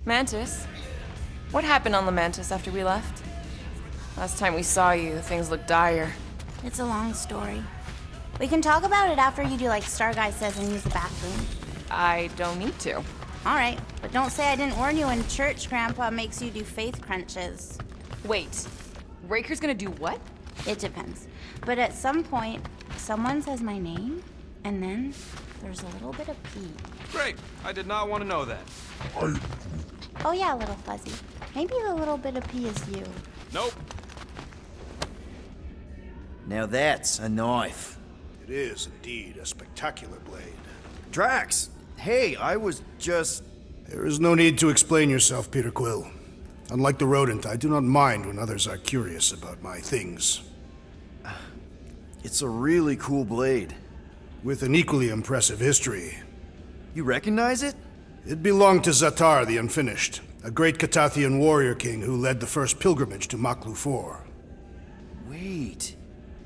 Mantis? What happened on the Mantis after we left? Last time we saw you, things looked dire. It's a long story. We can talk about it after you do like Star Guy says and use the bathroom. I don't need to. Alright, but don't say I didn't warn you in church Grandpa makes you do faith crunches. Wait, Raker's gonna do what? It depends. But at some point, someone says my name, and then there's a little bit of pee. Great. I did not want to know that. Oh yeah, little fuzzy. Maybe the little bit of pee is you. Nope. Now that's a knife. It is indeed a spectacular blade. Drax, hey, I was just... There is no need to explain yourself, Peter Quill. Unlike the rodent, I do not mind when others are curious about my things. It's a really cool blade. With an equally impressive history. You recognize it? It belonged to Zatar the Unfinished, a great Catathian warrior king who led the first pilgrimage to Maklu 4. Wait,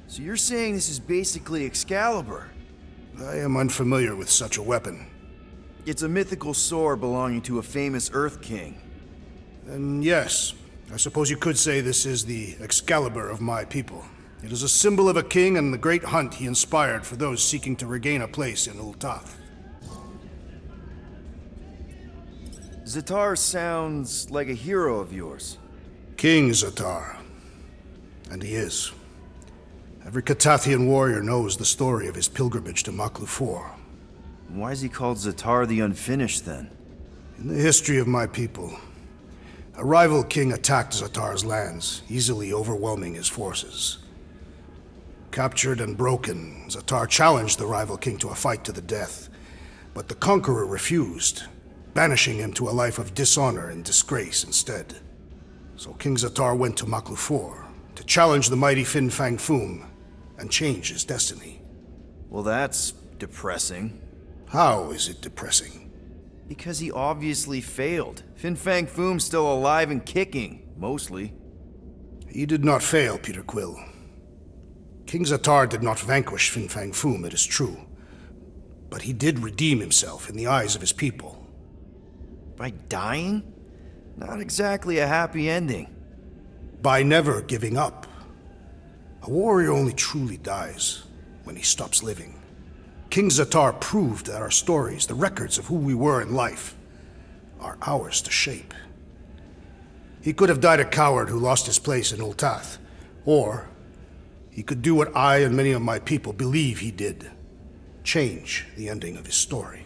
so you're saying this is basically Excalibur? I am unfamiliar with such a weapon. It's a mythical sword belonging to a famous Earth King. Then yes, I suppose you could say this is the Excalibur of my people. It is a symbol of a king and the great hunt he inspired for those seeking to regain a place in Ultath. Zatar sounds like a hero of yours. King Zatar. And he is. Every Catathian warrior knows the story of his pilgrimage to Maklu 4. Why is he called Zatar the Unfinished then? In the history of my people, a rival king attacked Zatar's lands, easily overwhelming his forces. Captured and broken, Zatar challenged the rival king to a fight to the death, but the conqueror refused, banishing him to a life of dishonor and disgrace instead. So King Zatar went to Maklu 4 to challenge the mighty Fin Fang Foom and change his destiny. Well, that's depressing. How is it depressing? Because he obviously failed. Fin Fang Foom's still alive and kicking, mostly. He did not fail, Peter Quill. King Zatar did not vanquish Fin Fang Foom, it is true. But he did redeem himself in the eyes of his people. By dying? Not exactly a happy ending. By never giving up. A warrior only truly dies when he stops living. King Zatar proved that our stories, the records of who we were in life, are ours to shape. He could have died a coward who lost his place in Ultath, or he could do what I and many of my people believe he did. Change the ending of his story.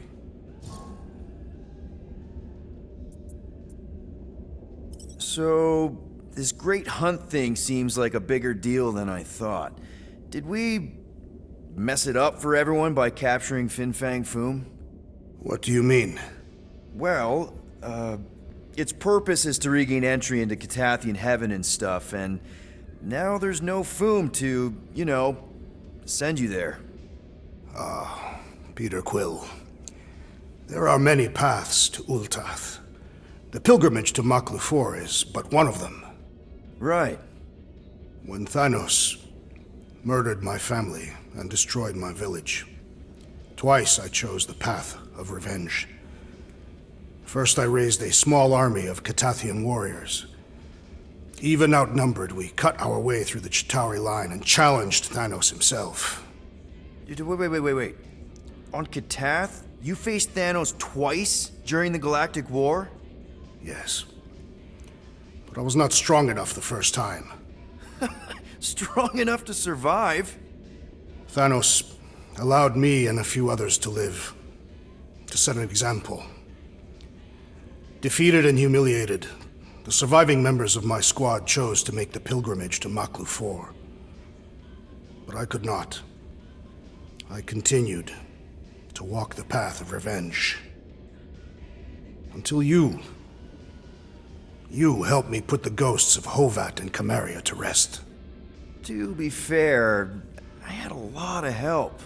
So, this great hunt thing seems like a bigger deal than I thought. Did we mess it up for everyone by capturing Fin Fang Foom? What do you mean? Well, its purpose is to regain entry into Catathian heaven and stuff, and now there's no Foom to, send you there. Peter Quill. There are many paths to Ultath. The pilgrimage to Maklu 4 is but one of them. Right. When Thanos murdered my family and destroyed my village, twice I chose the path of revenge. First, I raised a small army of Catathian warriors. Even outnumbered, we cut our way through the Chitauri line and challenged Thanos himself. Wait. On Catath, you faced Thanos twice during the Galactic War? Yes. But I was not strong enough the first time. Strong enough to survive? Thanos allowed me and a few others to live, to set an example. Defeated and humiliated, the surviving members of my squad chose to make the pilgrimage to Maklu 4. But I could not. I continued to walk the path of revenge. Until you helped me put the ghosts of Hovat and Camaria to rest. To be fair, I had a lot of help.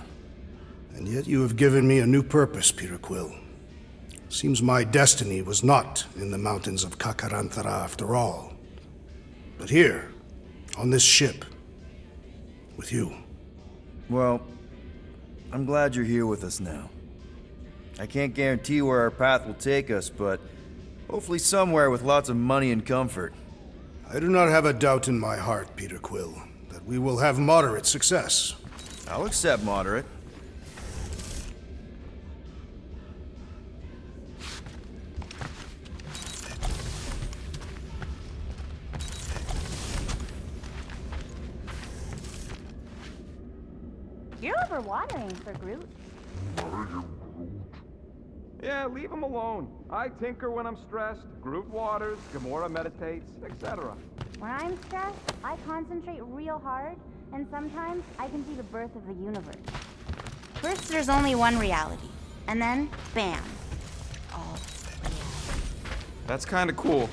And yet you have given me a new purpose, Peter Quill. Seems my destiny was not in the mountains of Kakarantara after all, but here, on this ship, with you. Well, I'm glad you're here with us now. I can't guarantee where our path will take us, but Hopefully somewhere with lots of money and comfort. I do not have a doubt in my heart, Peter Quill, that we will have moderate success. I'll accept moderate. You're overwatering for Groot. Yeah, leave him alone. I tinker when I'm stressed, Groot waters, Gamora meditates, etc. When I'm stressed, I concentrate real hard, and sometimes I can see the birth of the universe. First, there's only one reality, and then, bam, all reality. That's kind of cool.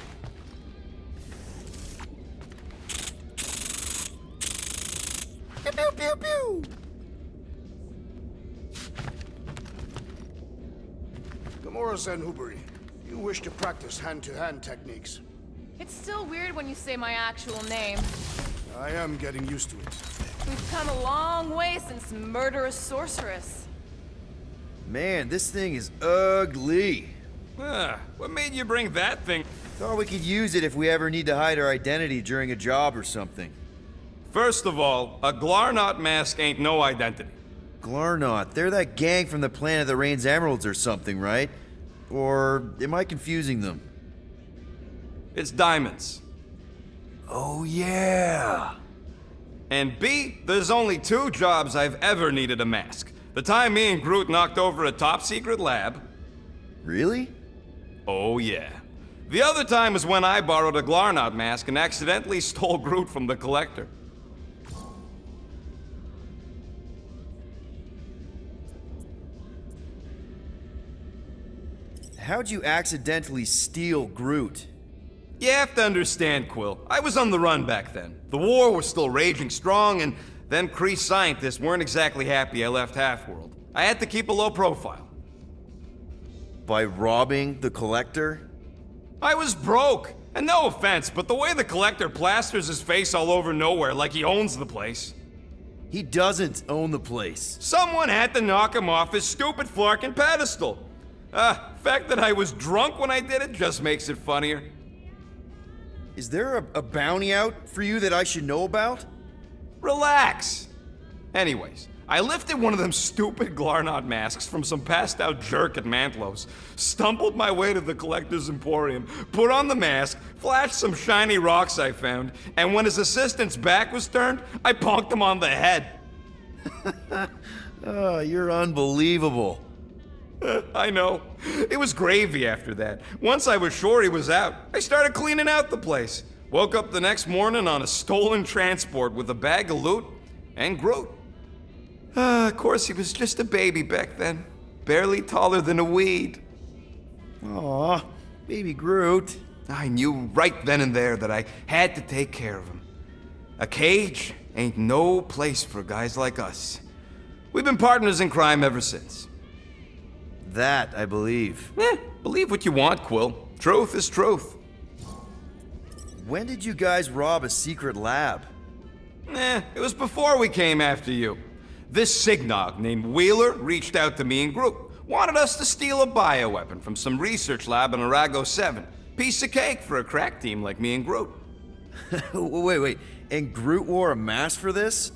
Pew pew pew pew! Gamora Zenhuberi, you wish to practice hand-to-hand techniques. It's still weird when you say my actual name. I am getting used to it. We've come a long way since Murderous Sorceress. Man, this thing is ugly. What made you bring that thing? Thought we could use it if we ever need to hide our identity during a job or something. First of all, a Glarnot mask ain't no identity. Glarnot, they're that gang from the Planet that Rains Emeralds or something, right? Or am I confusing them? It's diamonds. Oh yeah! And B, there's only 2 jobs I've ever needed a mask. The time me and Groot knocked over a top-secret lab. Really? Oh yeah. The other time was when I borrowed a Glarnot mask and accidentally stole Groot from the Collector. How'd you accidentally steal Groot? You have to understand, Quill. I was on the run back then. The war was still raging strong, and them Kree scientists weren't exactly happy I left Half-World. I had to keep a low profile. By robbing the Collector? I was broke. And no offense, but the way the Collector plasters his face all over nowhere like he owns the place. He doesn't own the place. Someone had to knock him off his stupid flarkin' pedestal. Fact that I was drunk when I did it just makes it funnier. Is there a bounty out for you that I should know about? Relax. Anyways, I lifted one of them stupid Glarnot masks from some passed out jerk at Mantlo's, stumbled my way to the Collector's Emporium, put on the mask, flashed some shiny rocks I found, and when his assistant's back was turned, I bonked him on the head. Oh, you're unbelievable. I know. It was gravy after that. Once I was sure he was out, I started cleaning out the place. Woke up the next morning on a stolen transport with a bag of loot and Groot. Of course, he was just a baby back then. Barely taller than a weed. Aw, baby Groot. I knew right then and there that I had to take care of him. A cage ain't no place for guys like us. We've been partners in crime ever since. That I believe. Believe what you want, Quill. Truth is truth. When did you guys rob a secret lab? It was before we came after you. This Signog named Wheeler reached out to me and Groot. Wanted us to steal a bioweapon from some research lab in Arago 7. Piece of cake for a crack team like me and Groot. Wait. And Groot wore a mask for this?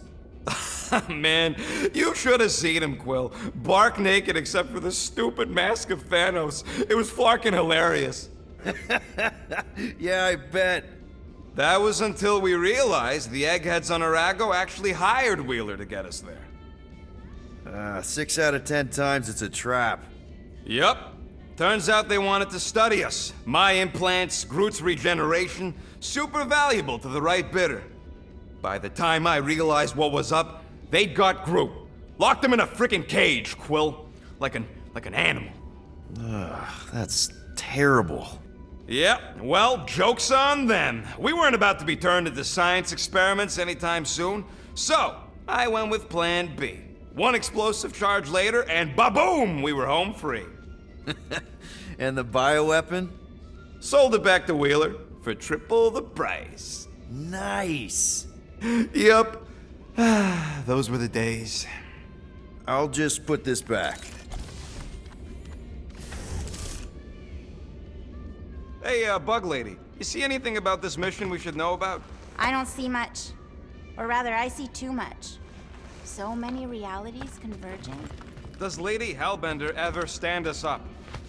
Man, you should have seen him, Quill. Bark naked except for the stupid mask of Thanos. It was flarkin' hilarious. Yeah, I bet. That was until we realized the eggheads on Arago actually hired Wheeler to get us there. 6 out of 10 times it's a trap. Yup. Turns out they wanted to study us. My implants, Groot's regeneration, super valuable to the right bidder. By the time I realized what was up, they'd got Groot. Locked him in a frickin' cage, Quill. Like an animal. That's terrible. Yep, well, joke's on them. We weren't about to be turned into science experiments anytime soon, so I went with Plan B. One explosive charge later, and ba-boom, we were home free. And the bioweapon? Sold it back to Wheeler for triple the price. Nice. Yep. Those were the days. I'll just put this back. Hey, Bug Lady, you see anything about this mission we should know about? I don't see much. Or rather, I see too much. So many realities converging. Does Lady Hellbender ever stand us up?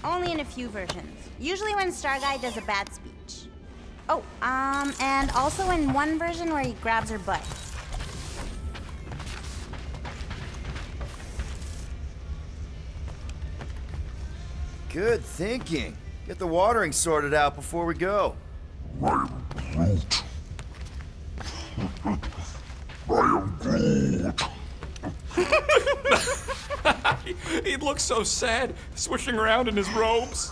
Only in a few versions. Usually when Star Guy does a bad speech. Oh, and also in one version where he grabs her butt. Good thinking. Get the watering sorted out before we go. He looks so sad, swishing around in his robes.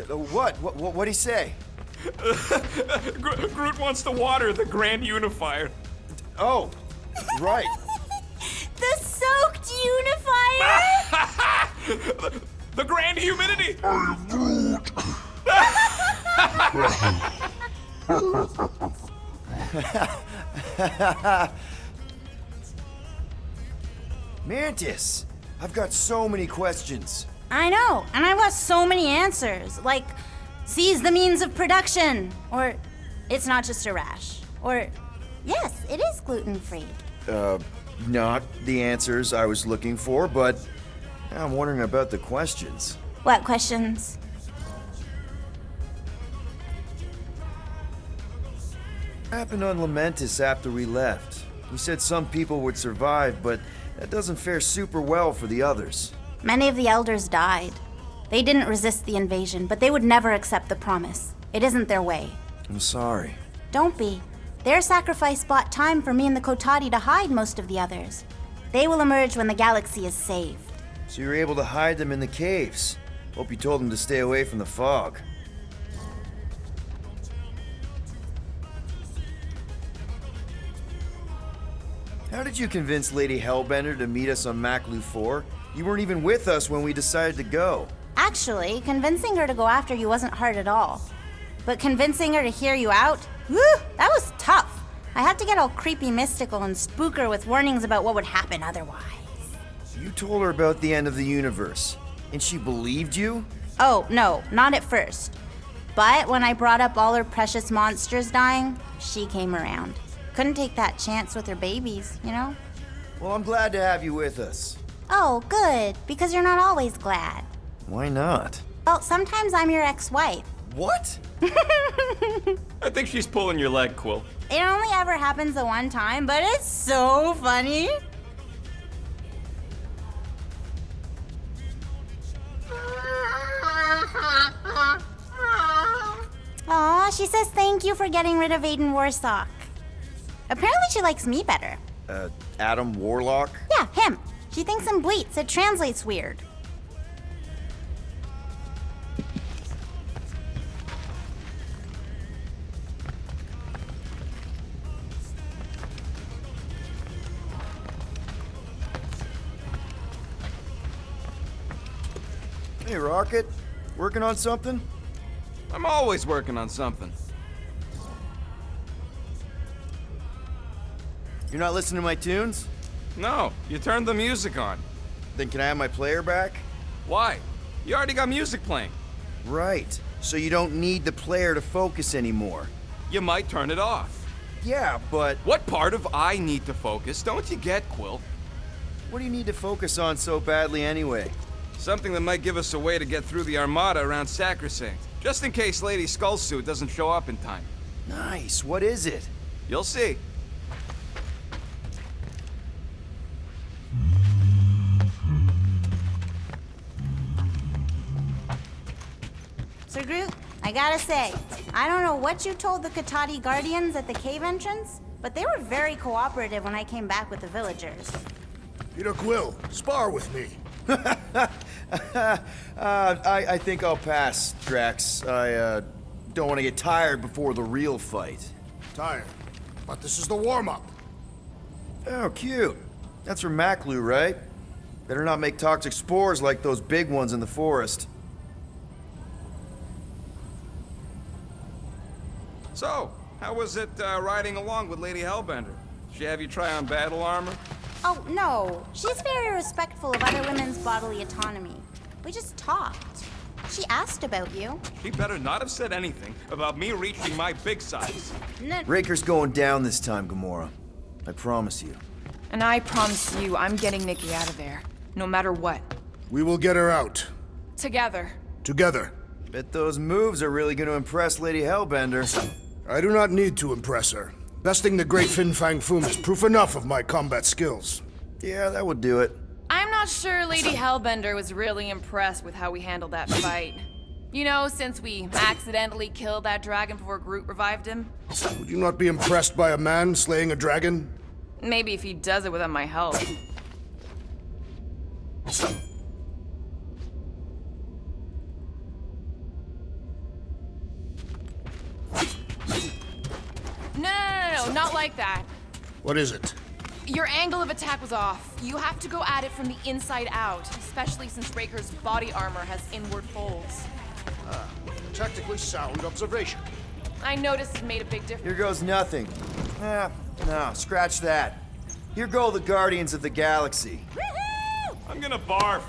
What'd he say? Groot wants to water the Grand Unifier. Oh, right. The soaked unifier! The Grand Humidity! Mantis, I've got so many questions. I know, and I've got so many answers. Like, seize the means of production. Or, it's not just a rash. Or, yes, it is gluten-free. Not the answers I was looking for, but I'm wondering about the questions. What questions? What happened on Lamentis after we left? You said some people would survive, but that doesn't fare super well for the others. Many of the elders died. They didn't resist the invasion, but they would never accept the promise. It isn't their way. I'm sorry. Don't be. Their sacrifice bought time for me and the Kotati to hide most of the others. They will emerge when the galaxy is saved. So you were able to hide them in the caves. Hope you told them to stay away from the fog. How did you convince Lady Hellbender to meet us on Maklu 4? You weren't even with us when we decided to go. Actually, convincing her to go after you wasn't hard at all. But convincing her to hear you out, whew, that was tough. I had to get all creepy mystical and spook her with warnings about what would happen otherwise. You told her about the end of the universe, and she believed you? Oh, no, not at first. But when I brought up all her precious monsters dying, she came around. Couldn't take that chance with her babies, you know? Well, I'm glad to have you with us. Oh, good, because you're not always glad. Why not? Well, sometimes I'm your ex-wife. What? I think she's pulling your leg, Quill. It only ever happens the one time, but it's so funny. Aw, she says thank you for getting rid of Aiden Warsock. Apparently she likes me better. Adam Warlock? Yeah, him. She thinks in bleats. It translates weird. Hey, Rocket. Working on something? I'm always working on something. You're not listening to my tunes? No, you turned the music on. Then can I have my player back? Why? You already got music playing. Right. So you don't need the player to focus anymore. You might turn it off. Yeah, but What part of I need to focus don't you get, Quill? what do you need to focus on so badly anyway? Something that might give us a way to get through the Armada around Sacrosanct, just in case Lady Skullsuit doesn't show up in time. Nice. What is it? You'll see. Sir Groot, I gotta say, I don't know what you told the Kotati Guardians at the cave entrance, but they were very cooperative when I came back with the villagers. Peter Quill, spar with me. I think I'll pass, Drax. I don't want to get tired before the real fight. Tired, but this is the warm-up. Oh, cute. That's from Maklu, right? Better not make toxic spores like those big ones in the forest. So, how was it riding along with Lady Hellbender? Did she have you try on battle armor? Oh, no. She's very respectful of other women's bodily autonomy. We just talked. She asked about you. He better not have said anything about me reaching my big size. Raker's going down this time, Gamora. I promise you. And I promise you, I'm getting Nikki out of there. No matter what. We will get her out. Together. Together. Bet those moves are really gonna impress Lady Hellbender. I do not need to impress her. Besting the great Fin Fang Foom is proof enough of my combat skills. Yeah, that would do it. I'm not sure Lady Hellbender was really impressed with how we handled that fight. You know, since we accidentally killed that dragon before Groot revived him. Would you not be impressed by a man slaying a dragon? Maybe if he does it without my help. No, not like that. What is it? Your angle of attack was off. You have to go at it from the inside out, especially since Raker's body armor has inward folds. Tactically sound observation. I noticed it made a big Here difference. goes nothing. No, scratch that. Here go the Guardians of the Galaxy. I'm gonna barf.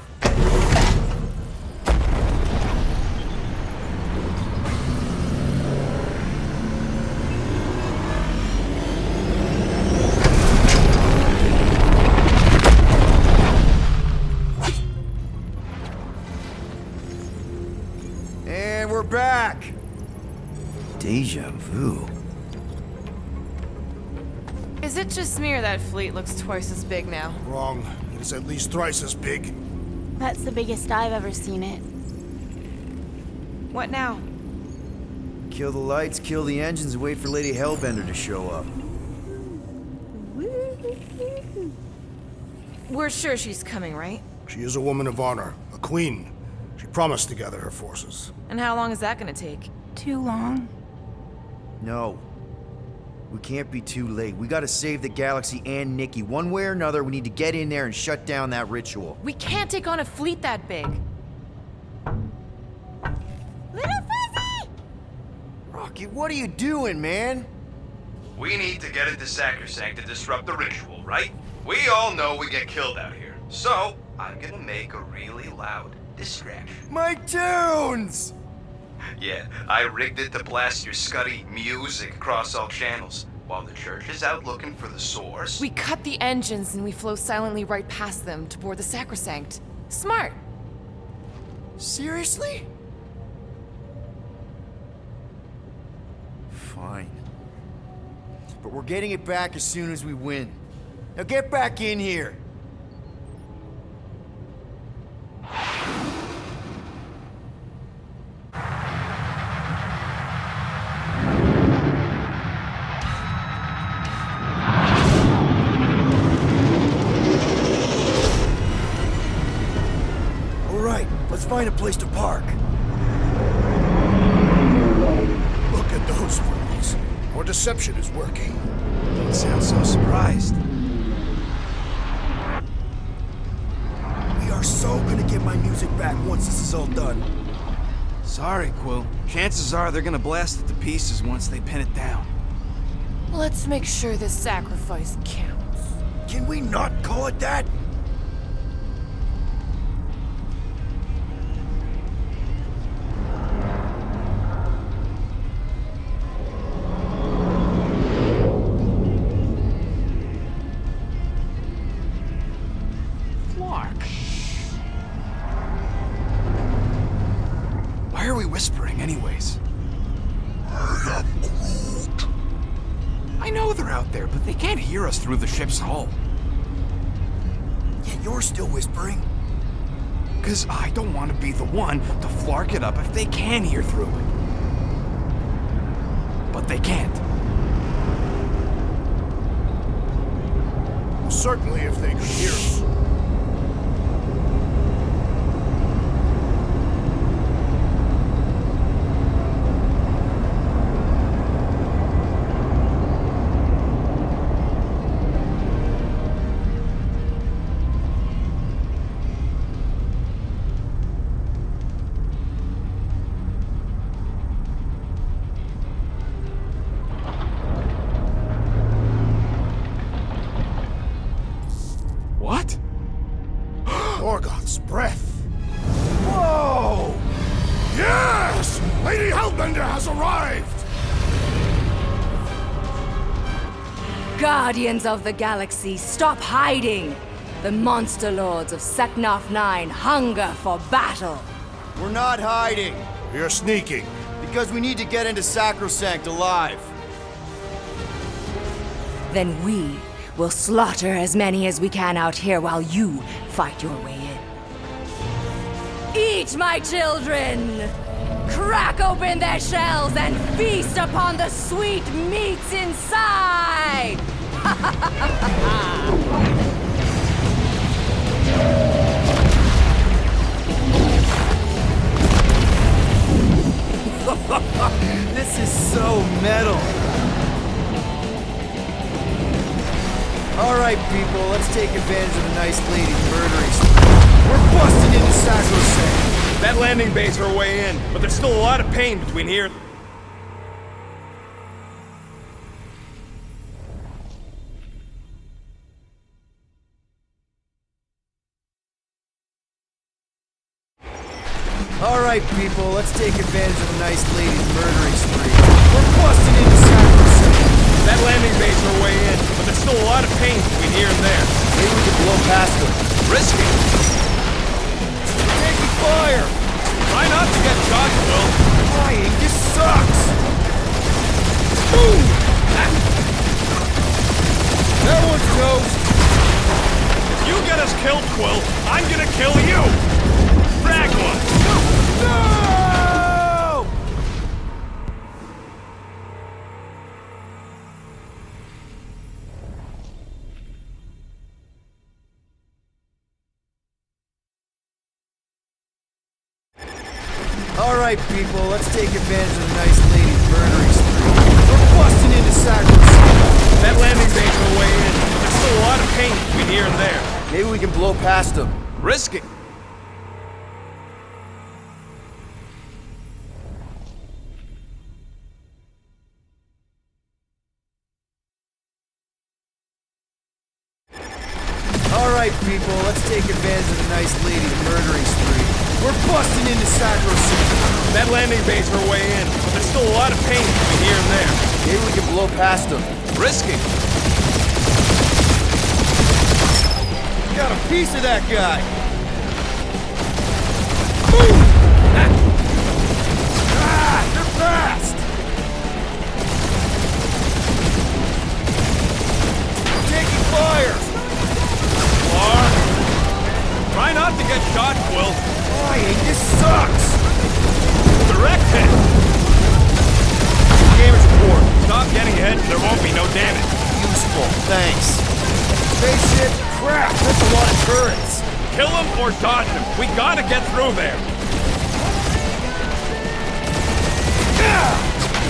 And we're back. Deja vu. Is it just me or that fleet looks twice as big now? Wrong. It is at least thrice as big. That's the biggest I've ever seen it. What now? Kill the lights, kill the engines, and wait for Lady Hellbender to show up. We're sure she's coming, right? She is a woman of honor, a queen. She promised to gather her forces. And how long is that gonna take? Too long. No. We can't be too late. We gotta save the galaxy and Nikki. One way or another, we need to get in there and shut down that ritual. We can't take on a fleet that big. Little Fuzzy! Rocky, what are you doing, man? We need to get into Sacrosanct to disrupt the ritual, right? We all know we get killed out here. So, I'm gonna make a really loud distraction. My tunes! Yeah, I rigged it to blast your scuddy music across all channels, while the church is out looking for the source. We cut the engines and we flow silently right past them to board the Sacrosanct. Smart. Seriously? Fine. But we're getting it back as soon as we win. Now get back in here! All right, let's find a place to park. Look at those fools. Our deception is working. Don't sound so surprised. We are so gonna get my music back once this is all done. Sorry, Quill. Chances are they're gonna blast it to pieces once they pin it down. Let's make sure this sacrifice counts. Can we not call it that? Why are we whispering anyways? I know they're out there, but they can't hear us through the ship's hull. Yet you're still whispering. 'Cause I don't want to be the one to flark it up if they can hear through it. But they can't. Certainly if they could hear us. What? Morgoth's breath. Whoa! Yes! Lady Hellbender has arrived! Guardians of the Galaxy, stop hiding! The monster lords of Seknarf 9 hunger for battle! We're not hiding, We are sneaking. because we need to get into Sacrosanct alive. Then we will slaughter as many as we can out here while you fight your way in. Eat, my children! Crack open their shells and feast upon the sweet meats inside! This is so metal. Alright, people, let's take advantage of the nice lady's murdering spree. We're busting into Sacrosanct. That landing bay's our way in, but there's still a lot of pain between here. Alright, people, let's take advantage of the nice lady's murdering spree. We're busting into Sacrosanct. That landing bay's our way in, but there's still a lot of pain between here and there. Maybe we can blow past them. Risky. We're taking fire! Try not to get shot, Will. Flying, this sucks! Boom! That one's toast! If you get us killed, Quill, I'm gonna kill you! Frag one! No! Alright, people, let's take advantage of the nice lady's murdering spree. We're busting into Sacrosanct. That landing bay's our way in, but there's still a lot of pain between here and there. Maybe we can blow past them. Risky. Alright, people, let's take advantage of the nice lady's murdering spree. We're busting into Sacrosanct. That landing bay's our way in, but there's still a lot of pain between here and there. Maybe we can blow past them. Risky. Got a piece of that guy. Boom! Ah, they're fast. Taking fire. Try not to get shot, Quill. Flying, this sucks. Direct hit. Damage report. Stop getting ahead and there won't be no damage. Useful, thanks. Spaceship, crap, that's a lot of turrets. Kill him or dodge him. We gotta get through there.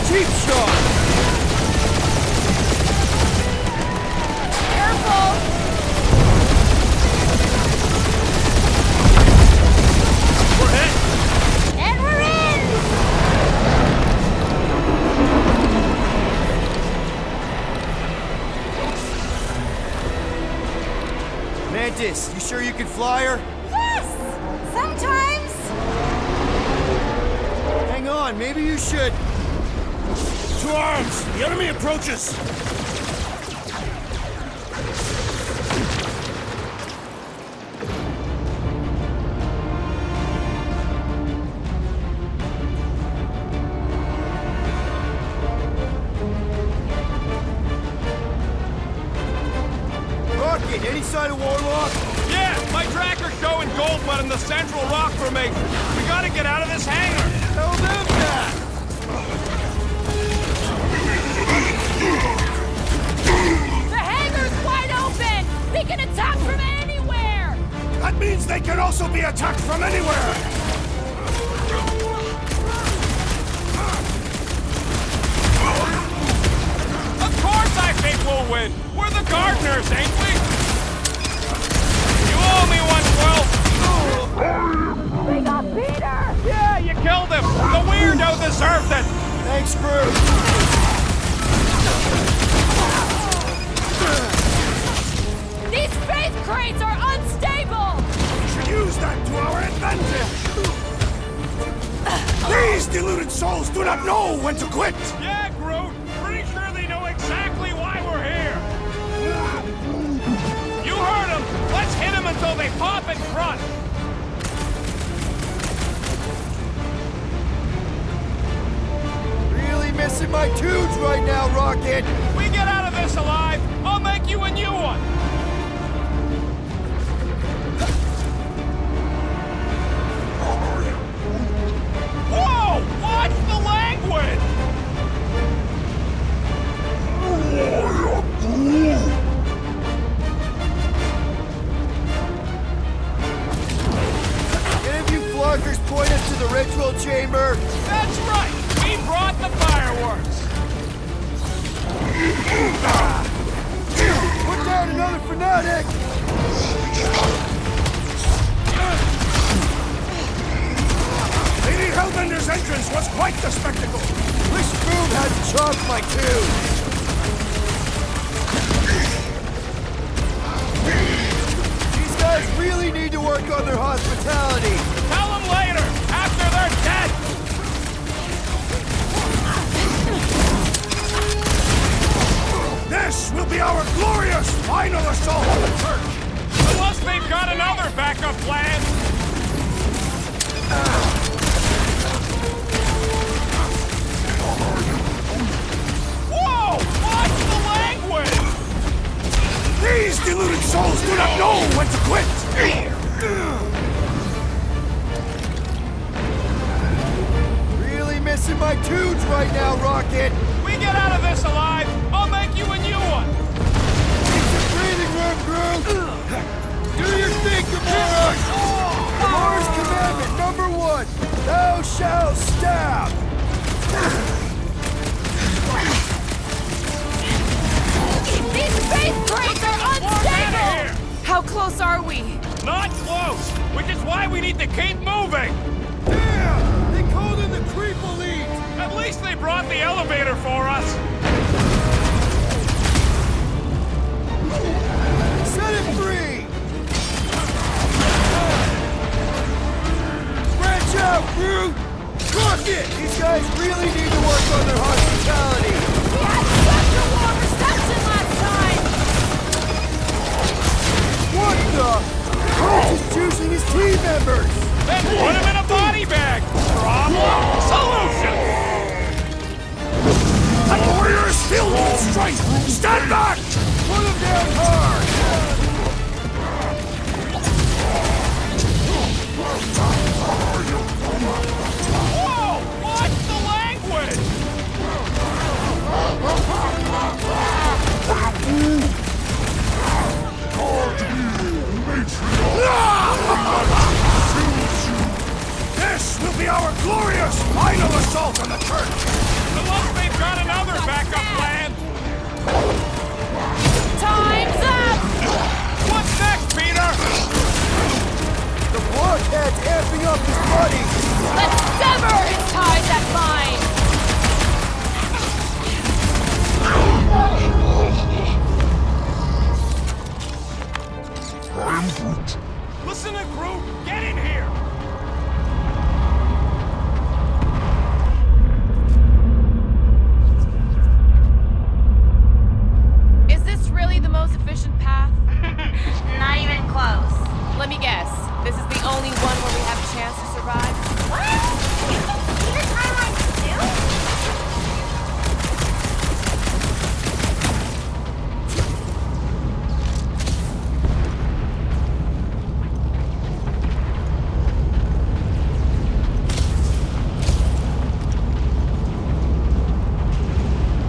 Cheap shot. Careful! We're hit. And we're in! Mantis, you sure you can fly her? Yes! Sometimes! Hang on, maybe you should. To arms! The enemy approaches! Rocket, any sign of Warlock? Yeah, my tracker's showing gold but in the central rock formation. We gotta get out of this hangar. Tell them that! The hangar's wide open! We can attack from anywhere! That means they can also be attacked from anywhere! Of course I think we'll win. We're the gardeners, ain't we? You owe me one, Quill. We got Peter! Yeah, you killed him. The weirdo deserved it. Thanks, crew. These space crates are unstable! We should use that to our advantage! These deluded souls do not know when to quit! Yeah, Groot! Pretty sure they know exactly why we're here! You heard them! Let's hit them until they pop and front! Really missing my tubes right now, Rocket! We get out of this alive, I'll make you a new one! Whoa! Watch the language! Any of you floggers point us to the ritual chamber? That's right! We brought the fireworks! Put down another fanatic! Lady Hellbender's entrance was quite the spectacle! Wish Boom hadn't chopped my tube! These guys really need to work on their hospitality! Tell them later, after they're dead! This will be our glorious final assault on the church! Unless they've got another backup plan! Whoa! Watch the language! These deluded souls do not know when to quit! Really missing my tubes right now, Rocket! We get out of this alive, I'll make you a new one! It's a breathing room, Groot! Do your thing, Gamora! Gamora's commandment number 1! Thou shalt stab! These faith crates are Get unstable! here! How close are we? Not close, which is why we need to keep moving! Damn! They called in the creep elite! At least they brought the elevator for us! Set it free! Branch out, Groot! Rocket! These guys really need to work on their hospitality! We had such a warm reception last time! What the? Groot is choosing his team members! Then put him in a body bag! Problem? Solution! That warrior is filled with strength! Stand back! Put him down hard! Whoa! Watch the language! This will be our glorious final assault on the church! Unless they've got another backup plan! Time's up! What's next, Peter? The blockhead's amping up his buddy! Let's sever his ties that bind! Listen to Groot! Get in here! Is this really the most efficient path? Not even close. Let me guess. This is the only one where we have a chance to survive? What? You can see the timeline too?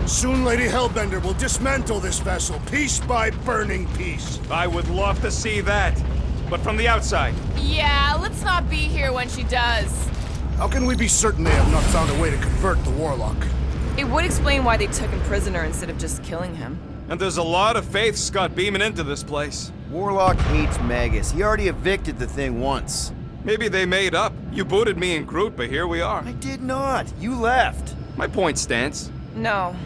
Soon Lady Hellbender will dismantle this vessel, piece by burning piece. I would love to see that. But from the outside. Yeah, let's not be here when she does. How can we be certain they have not found a way to convert the Warlock? It would explain why they took him prisoner instead of just killing him. And there's a lot of faith Scott beaming into this place. Warlock hates Magus. He already evicted the thing once. Maybe they made up. You booted me and Groot, but here we are. I did not. You left. My point stands. No.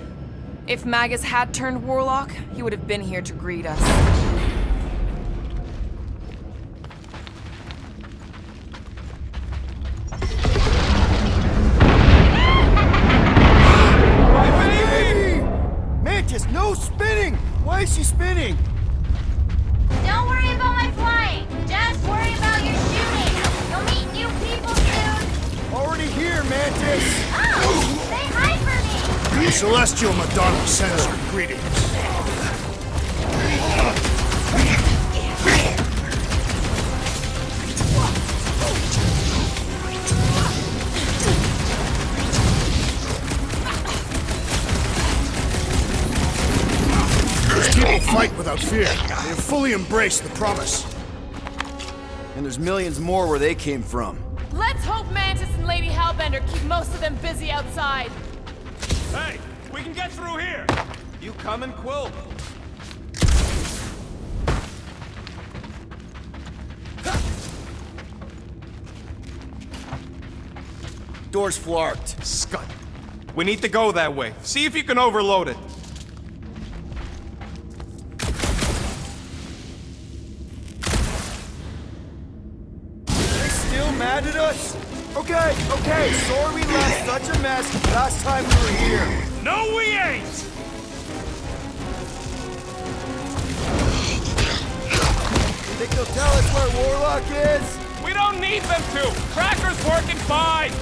If Magus had turned Warlock, he would have been here to greet us. Celestial Madonna sends her greetings. These people fight without fear. They have fully embraced the promise. And there's millions more where they came from. Let's hope Mantis and Lady Hellbender keep most of them busy outside. Hey, we can get through here. You coming, Quill? Door's flarked. Scut. We need to go that way. See if you can overload it. They still mad at us? Okay, sorry we left such a mess last time we were here. No, we ain't! Think they'll tell us where Warlock is? We don't need them to! Cracker's working fine!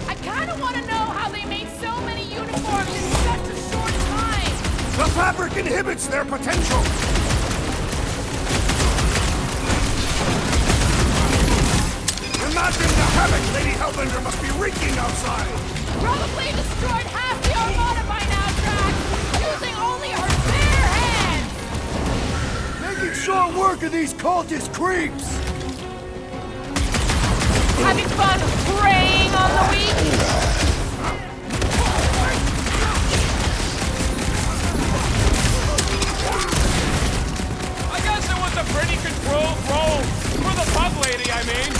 I kind of want to know how they made so many uniforms in such a short time. The fabric inhibits their potential. Imagine the havoc Lady Hellbender must be wreaking outside! Probably destroyed half the Armada by now, Drax, using only her bare hands. Making short work of these cultist creeps! Having fun preying on the weak? I guess it was a pretty controlled roll. For the bug lady, I mean.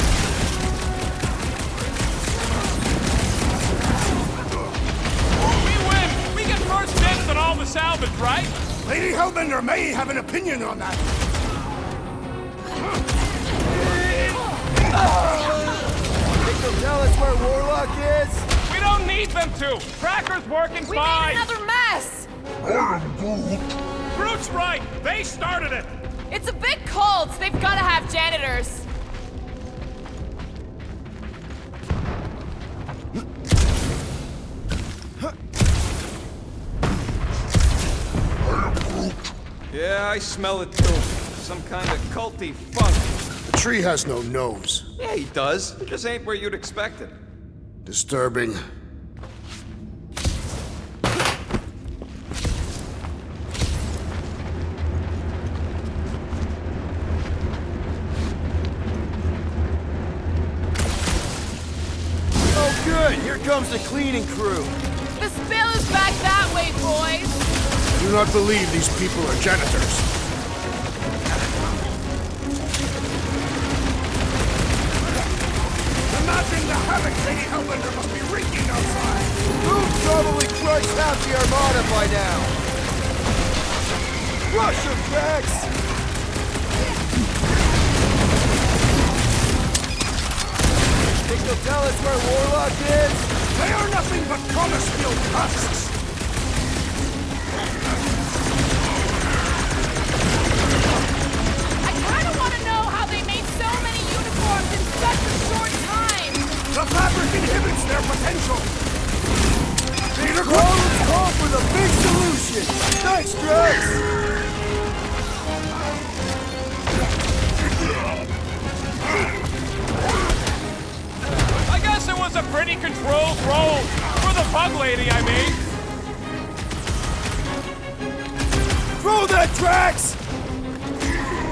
We win! We get first dibs on all the salvage, right? Lady Hellbender may have an opinion on that. Think they'll tell us where Warlock is? We don't need them to! Cracker's working We fine! made another mess! Groot's right! They started it! It's a big cult. They've got to have janitors. Yeah, I smell it too. Some kind of culty funk. The tree has no nose. Yeah, he does. It just ain't where you'd expect it. Disturbing. Oh good, here comes the cleaning crew. The spill is back that way, boys. I do not believe these people are janitors. Imagine the havoc Lady Hellbender must be wreaking outside! Who's probably crushed half the Armada by now? Rush them, Drax! Think they'll tell us where Warlock is? They are nothing but promise-filled husks! I kind of want to know how they made so many uniforms in such a short time. The fabric inhibits their potential! Peter Well, let's call for the big solution! Thanks, Drax! I guess it was a pretty controlled roll. For the bug lady, I mean. Throw that, Drax!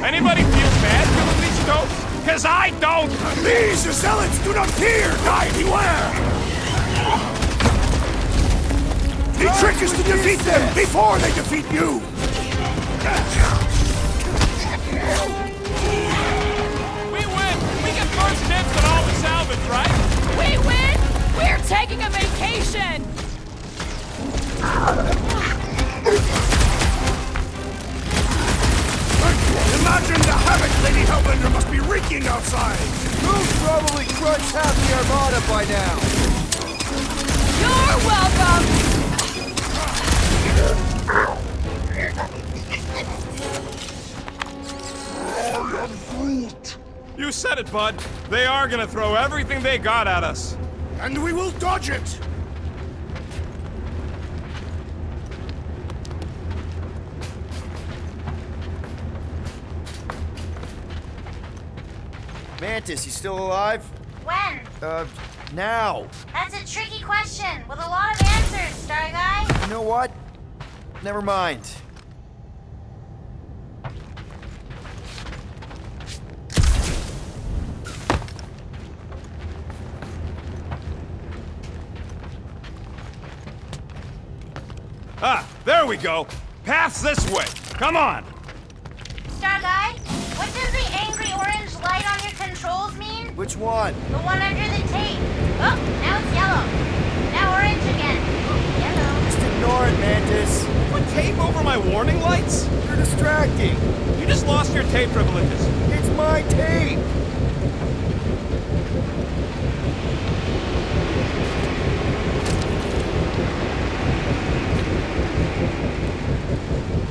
Anybody feel bad killing these goats? Cause I don't! These zealots do not fear! Die beware! The trick is to defeat them before they defeat you! We win! We get first dibs on all the salvage, right? We win! We're taking a vacation! Imagine the havoc Lady Hellbender must be wreaking outside! Who's probably crushed half the Armada by now? You're welcome! You said it, bud. They are gonna throw everything they got at us. And we will dodge it! Mantis, you still alive? When? Now. That's a tricky question with a lot of answers, Star Guy. You know what? Never mind. Ah, there we go. Path's this way. Come on. Star Guy, what does the angry orange light on your controls mean? Which one? The one under the tape. Oh, now it's yellow. Now orange again. Yellow. Just ignore it, Mantis. Put tape over my warning lights? You're distracting. You just lost your tape privileges. It's my tape.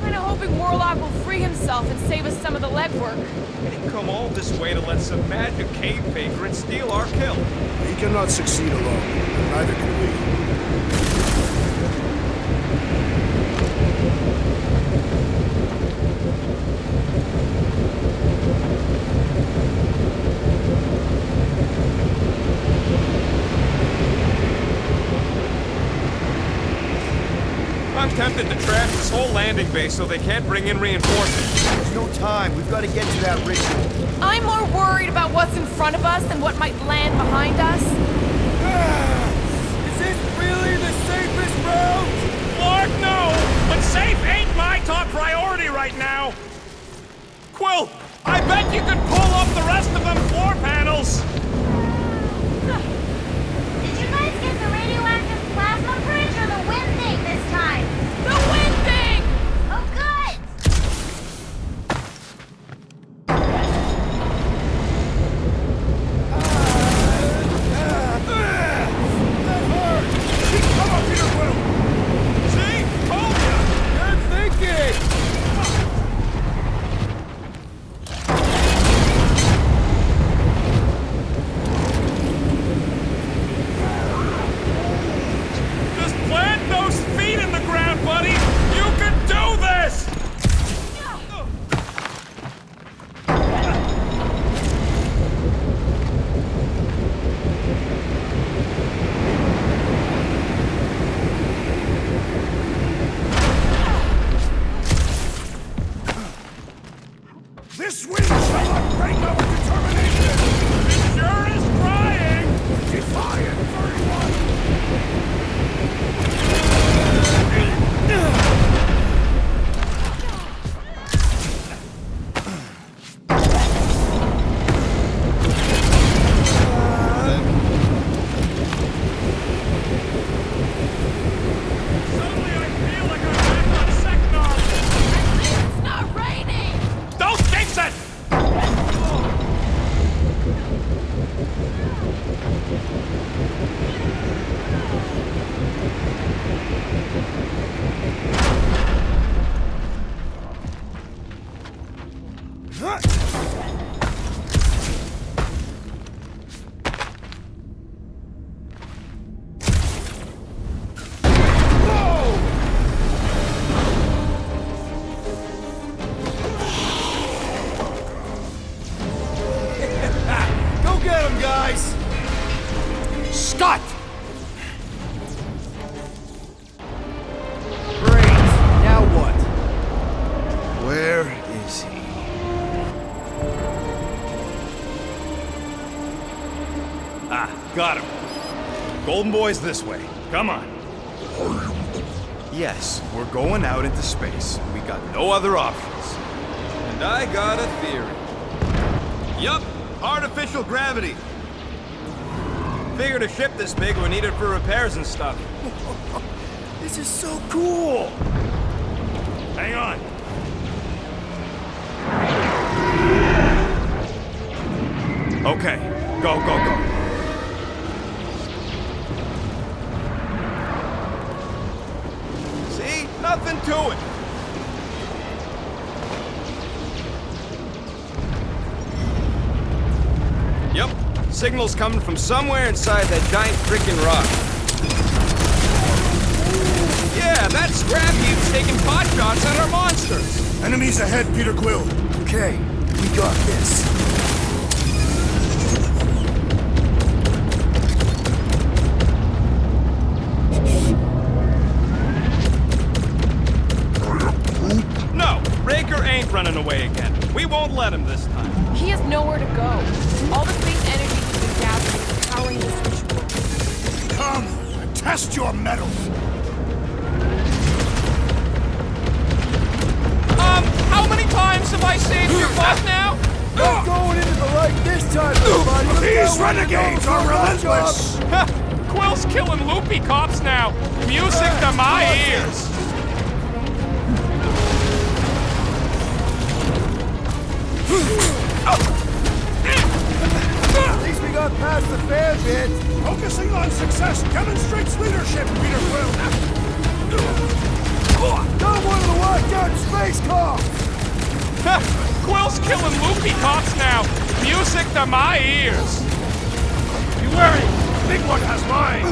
Kinda hoping Warlock will free himself and save us some of the legwork. We didn't come all this way to let some magic cave vagrant steal our kill. He cannot succeed alone, and neither can we. I'm tempted to trash this whole landing base so they can't bring in reinforcements. There's no time. We've got to get to that ritual. I'm more worried about what's in front of us than what might land behind us. Is this really the safest route? Lord, no! But safe ain't my top priority right now! Quill, I bet you could pull up the rest of them floor panels! Did you guys get the radioactive plasma bridge or the wind thing this time? The wind thing! Oh, good! Come up here, Will! See? Told ya! Good thinking! Just plant those feet in the ground, buddy! You can do this! This wind shall not break our determination! It sure is trying! Defiant 31! Suddenly I feel like I'm back on Seknar! It's not raining! Don't jinx it! Go get him, guys! Scott! Great. Now what? Where is he? Ah, got him. Golden Boy's this way. Come on. Yes, we're going out into space. We got no other options. And I got a theory. Yup, artificial gravity. Figured a ship this big we need it for repairs and stuff. This is so cool! Hang on. Okay, go, go, go. See? Nothing to it. signal's coming from somewhere inside that giant frickin' rock. Yeah, that scrap heap's taking pot shots at our monsters. Enemies ahead, Peter Quill. Okay, we got this. No, Raker ain't running away again. We won't let him this time. He has nowhere to go. All the space energy he's been gathering is powering this ritual. Come and test your mettle. How many times have I saved your butt now? Not going into the light this time, everybody. These renegades are relentless. Quill's killing loopy cops now. Music to my ears. At least we got past the fair bit. Focusing on success demonstrates leadership, Peter Quill. Not one of the locked down space cops. Quill's killing loopy cops now. Music to my ears. Be wary. Big one has mine.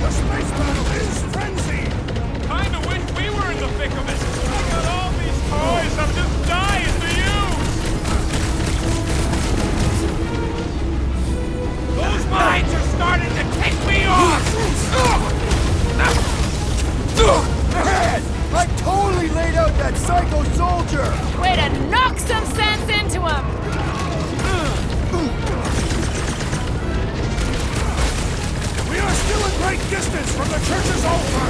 The space battle is frenzied. Kinda wish we were in the thick of it. I got all these toys I'm just dying to use. Those mines are starting to tick me off. Ahead! I totally laid out that psycho soldier. Way to knock some sense into him! We are still a great distance from the church's altar.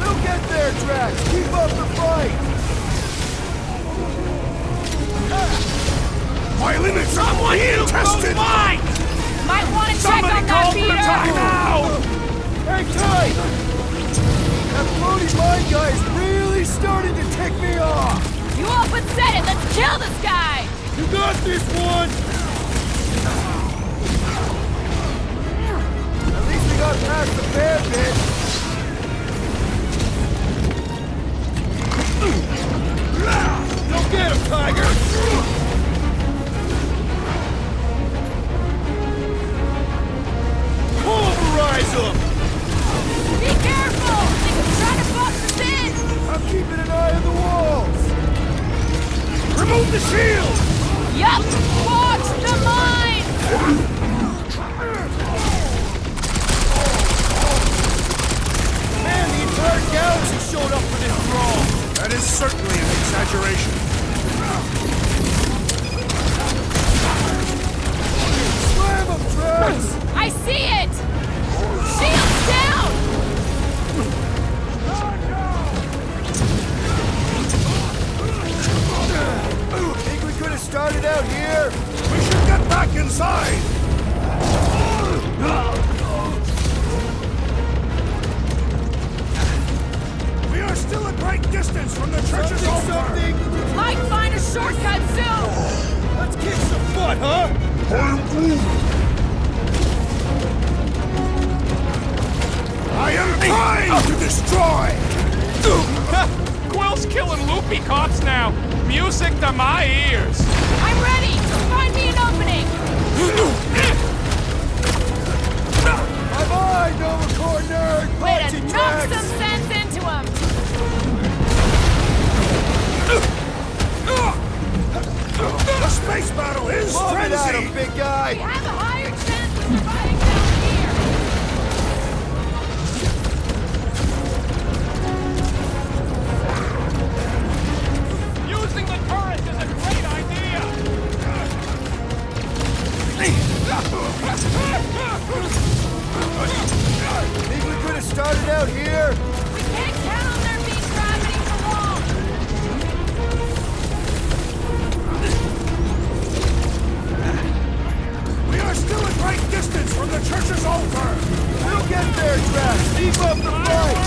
We'll get there, Drax. Keep up the fight. My limits are being tested. Might want to check Somebody on that, call for Peter! timeout. Hang tight. That floaty mine guy is really starting to tick me off. You all but said it! Let's kill this guy! You got this one. At least we got past the fair bit. Go get him, Tiger! Pulverize him! Be careful! They can try to box us in! I'm keeping an eye on the walls! Remove the shield. Yup! Watch the mine! Man, the entire galaxy showed up for this brawl! That is certainly an exaggeration. Slam him, Drax! I see it! Shields down! Think we could have started out here? We should get back inside. We are still a great distance from the church's altar. Something! Might find a shortcut soon! Let's kick some butt, huh? I am trying to destroy. Quill's killing loopy cops now. Music to my ears. I'm ready! Just find me an opening! Bye-bye, Nova Corps nerd! Way Punch to it, knock Drax! some sense into him! The space battle is Lob it at frenzied. him, big We guy! have a higher chance of surviving down here! Using the turret is a great idea. Think we could have started out here? We can't count on there being gravity for long! We are still a great distance from the church's altar. We'll get there, Drax! Keep up the fight!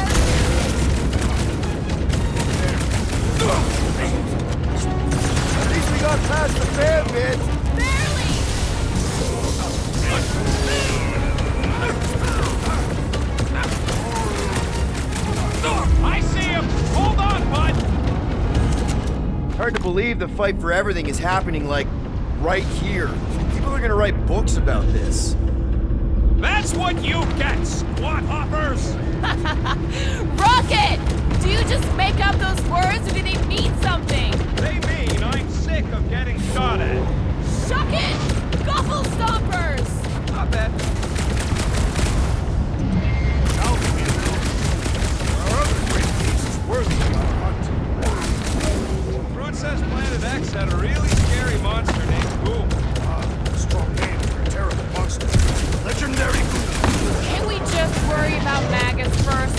At least we got past the fair bit! Barely! hard to believe the fight for everything is happening, like, right here. People are gonna write books about this. That's what you get, squat hoppers! Rocket! Do you just make up those words or do they mean something? They mean I'm sick of getting shot at. Shuck it! Guffle stompers! Not bad. Fruit says Planet X had a really scary monster named Boom. Strong name for a terrible monster. Legendary Goon. Can we just worry about maggots first?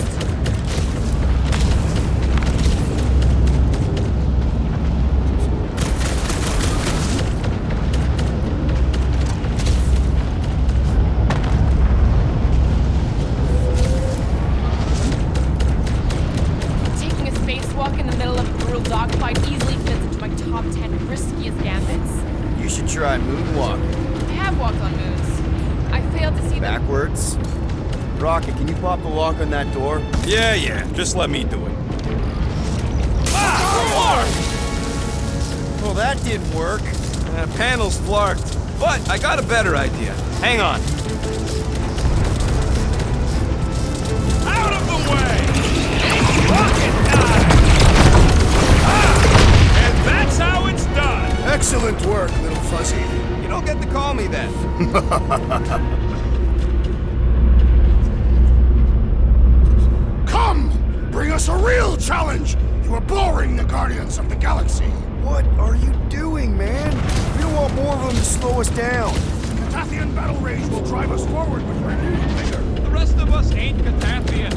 Taking a spacewalk in the middle of a brutal dogfight easily fits into my top 10 riskiest gambits. You should try moonwalk. I have walked on moons. I failed to see the Backwards. Rocket, can you pop the lock on that door? Yeah, just let me do it. Well, that didn't work. Panel's flarked, but I got a better idea. Hang on. Out of the way! Rocket time! And that's how it's done! Excellent work, little fuzzy. You don't get to call me that. Come! Bring us a real challenge! You are boring the Guardians of the Galaxy. What are you doing, man? We don't want more of them to slow us down. Catathian battle rage will drive us forward with renewed vigor. The rest of us ain't Catathian.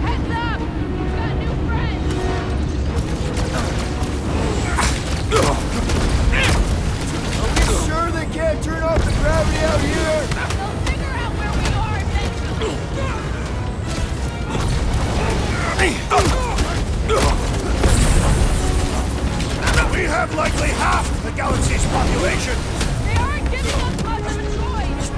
Heads up! We've got new friends! Are we sure they can't turn off the gravity out here? They'll figure out where we are eventually! We have likely half the galaxy's population. They aren't giving us much of a choice!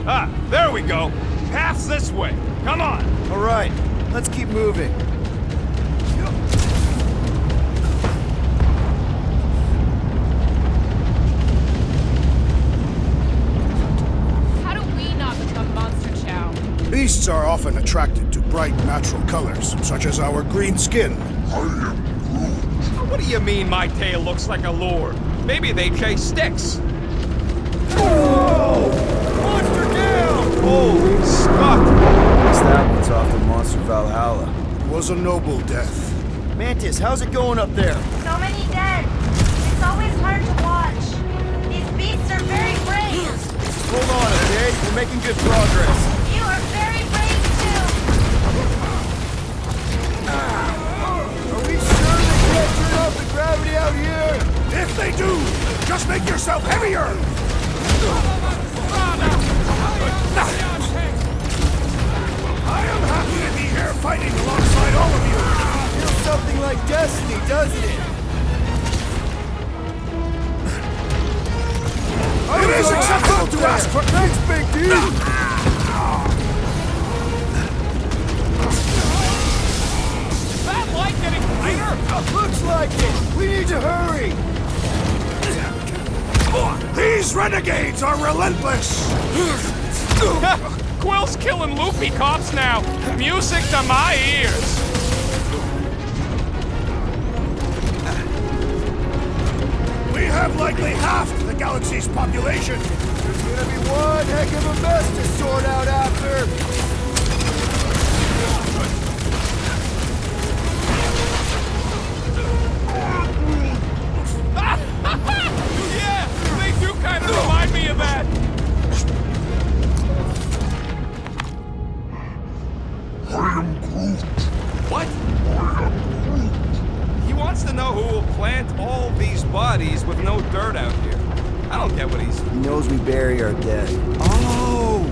Ah, there we go. Path's this way. Come on. All right, let's keep moving. How do we not become monster chow? Beasts are often attracted to bright natural colors, such as our green skin. What do you mean my tail looks like a lure? Maybe they chase sticks. Monster down! Holy Scott! Guess that one's off to Monster Valhalla. It was a noble death. Mantis, how's it going up there? So many dead. It's always hard to watch. These beasts are very brave. Hold on, okay? We're making good progress. You are very brave too. Are we sure they can't turn off the gravity out here? If they do, just make yourself heavier! I am happy to be here fighting alongside all of you! Feels something like destiny, doesn't it? It is acceptable to ask for... Thanks, Big D! Is that light getting brighter? Looks like it! We need to hurry! These renegades are relentless! Quill's killing loopy cops now. Music to my ears. We have likely half the galaxy's population. There's gonna be one heck of a mess to sort out after! Yeah, they do kind of remind me of that. What? He wants to know who will plant all these bodies with no dirt out here. I don't don't get what he's... He knows we bury our dead. Oh!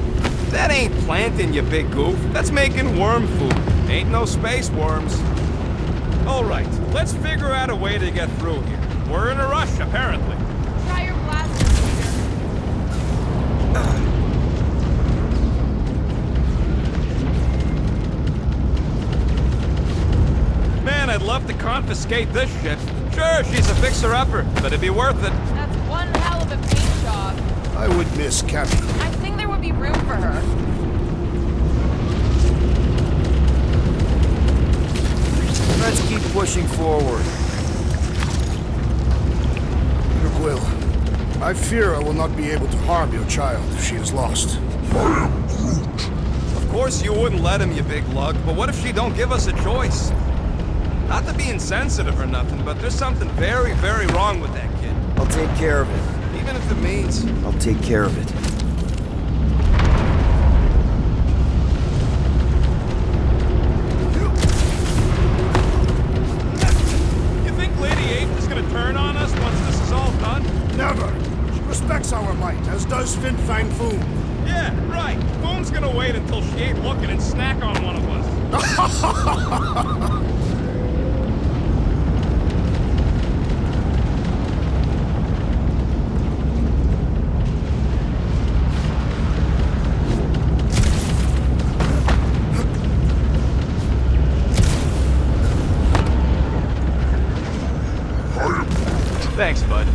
That ain't planting, you big goof. That's making worm food. Ain't no space worms. Alright, let's figure out a way to get through here. We're in a rush, apparently. Try your blaster, Peter. Man, I'd love to confiscate this ship. Sure, she's a fixer-upper, but it'd be worth it. That's one hell of a paint job. I would miss Captain. I think there would be room for her. Let's keep pushing forward. Peter Quill, I fear I will not be able to harm your child if she is lost. Of course you wouldn't let him, you big lug, but what if she don't give us a choice? Not to be insensitive or nothing, but there's something very, very wrong with that kid. I'll take care of it. Even if it means... I'll take care of it. You think Lady Eight is gonna turn on us once this is all done? Never! She respects our might, as does Fin Fang Foom. Yeah, right. Foom's gonna wait until she ain't looking and snack on one of us. Thanks, bud.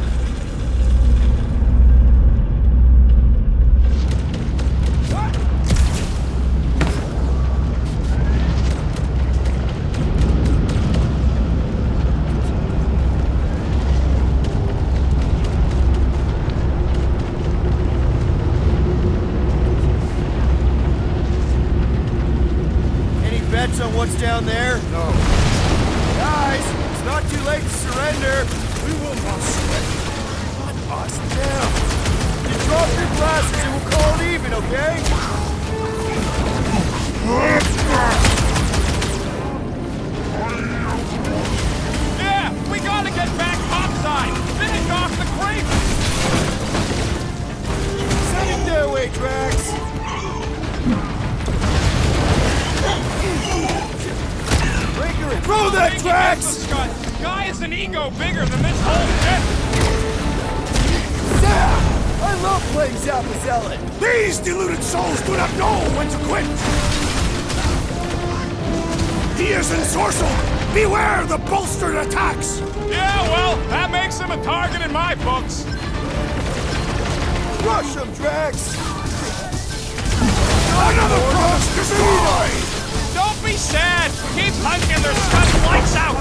Any bets on what's down there? No. Guys, it's not too late to surrender. We will not surrender. Shut us down. You drop your glasses and we'll call it even, okay? Yeah, we gotta get back topside. Finish off the creep. Send it their way, Drax. Breaker it. Throw that, Drax! Guy is an ego bigger than this whole ship. Zap! I love playing Zappa Zealot. These deluded souls do not know when to quit! He is ensorcelled! Beware the bolstered attacks! Yeah, well, that makes him a target in my books. Rush him, Drax! Another cross destroyed! Don't be sad. Keep hunting their stunning lights out.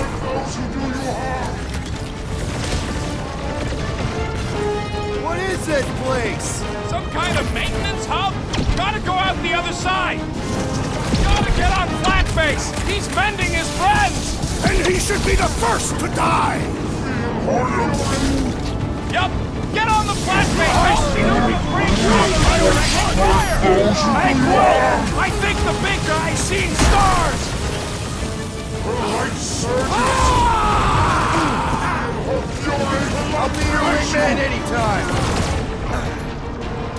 What is this place? Some kind of maintenance hub? Gotta go out the other side. Gotta get on Flatface. He's mending his friends. And he should be the first to die! Yup. Get on the Flatface. I see the green fire. Hey, Quill. I think the big guy's seeing stars. I'll be your wingman anytime.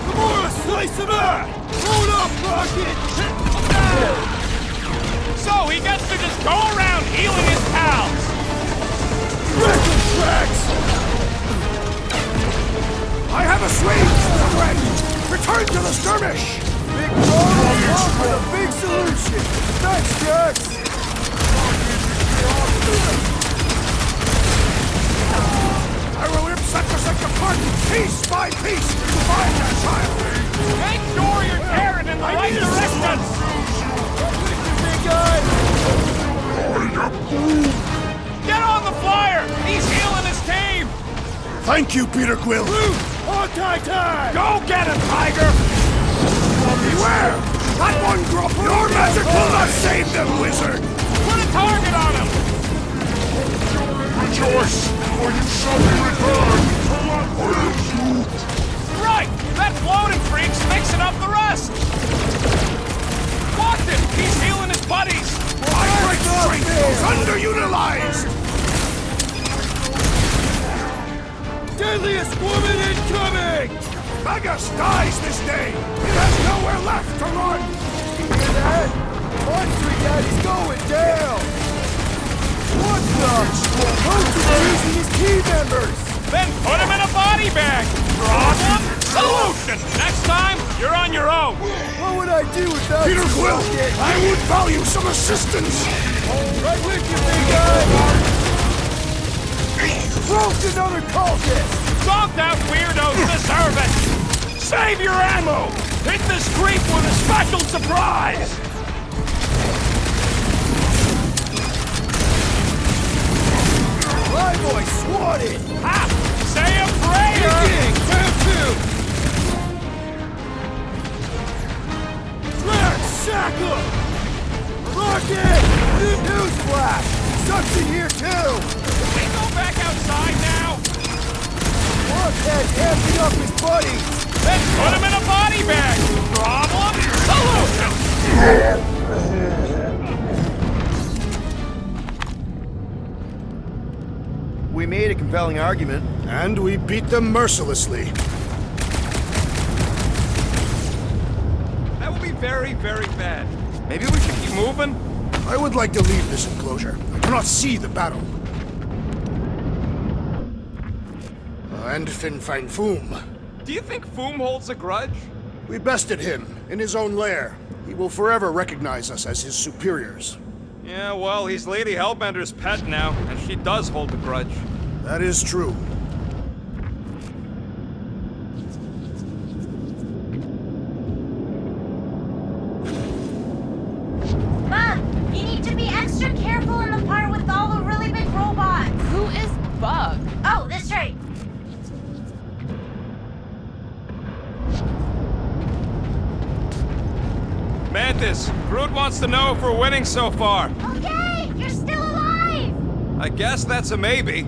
Come on, slice him out! Hold up, Rocket! So he gets to just go around healing his pals. Record tracks! I have a swing, friend! Return to the skirmish! Big problem with a big solution! Thanks, Drax! I will rip Satrasek apart, piece by piece, to find that child! Make sure you're tearing in the right direction. Big guy! Get on the flyer. He's healing his team. Thank you, Peter Quill! On Titan! Go get him, Tiger. Beware! That one drop! Your magic will not save them, wizard! Put a target on him. Rejoice, for you shall be returned! Right. That floating freak's mixing up the rest. Watch him. He's healing his buddies. My great strength goes underutilized! Deadliest woman incoming! king! Magus dies this day! It has nowhere left to run! You hear that? Monster Daddy's going down! What the? Coach is using his team members! Then put him in a body bag! Problem? Solution! Next time, you're on your own! What would I do without Peter you, Quill, Rocket? I would value some assistance! Right with you, big guy! Roast another cultist! Zonked out weirdos deserve it! Save your ammo! Hit this creep with a special surprise! My boy swatted! Ha! Say a prayer! King, round two! Let's sack him! Rocket! Newsflash! Sucks in here too! We go back outside now? Rockhead's amping up his buddies! Then put him in a body bag! Problem? Solution! We made a compelling argument. And we beat them mercilessly. That would be very, very bad. Maybe we should keep moving? I would like to leave this enclosure. I cannot see the battle. And Fin Fang Foom. Do you think Foom holds a grudge? We bested him in his own lair. He will forever recognize us as his superiors. Yeah, well, he's Lady Hellbender's pet now, and she does hold a grudge. That is true. Bug, you need to be extra careful in the part with all the really big robots. Who is Bug? Oh, that's right. Mantis, Groot wants to know if we're winning so far. Okay, you're still alive! I guess that's a maybe.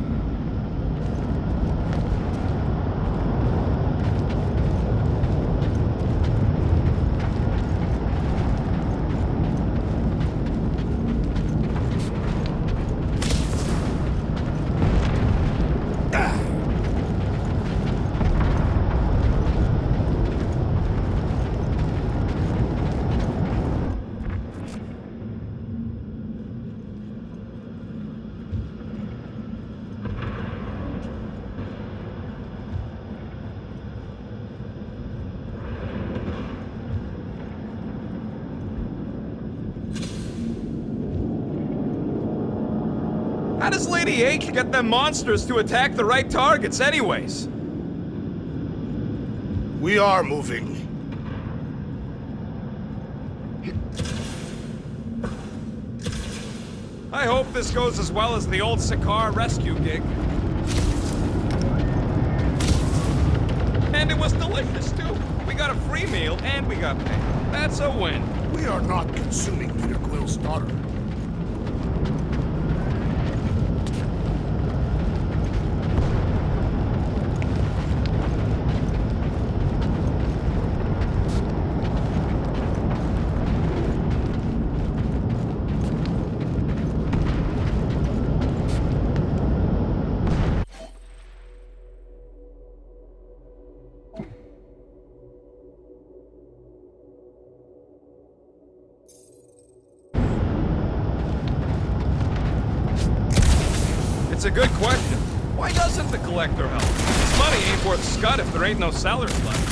How does Lady H get them monsters to attack the right targets anyways? We are moving. I hope this goes as well as the old Sakaar rescue gig. And it was delicious too. We got a free meal and we got paid. That's a win. We are not consuming Peter Quill's daughter. It's a good question. Why doesn't the Collector help? This money ain't worth scud if there ain't no sellers left.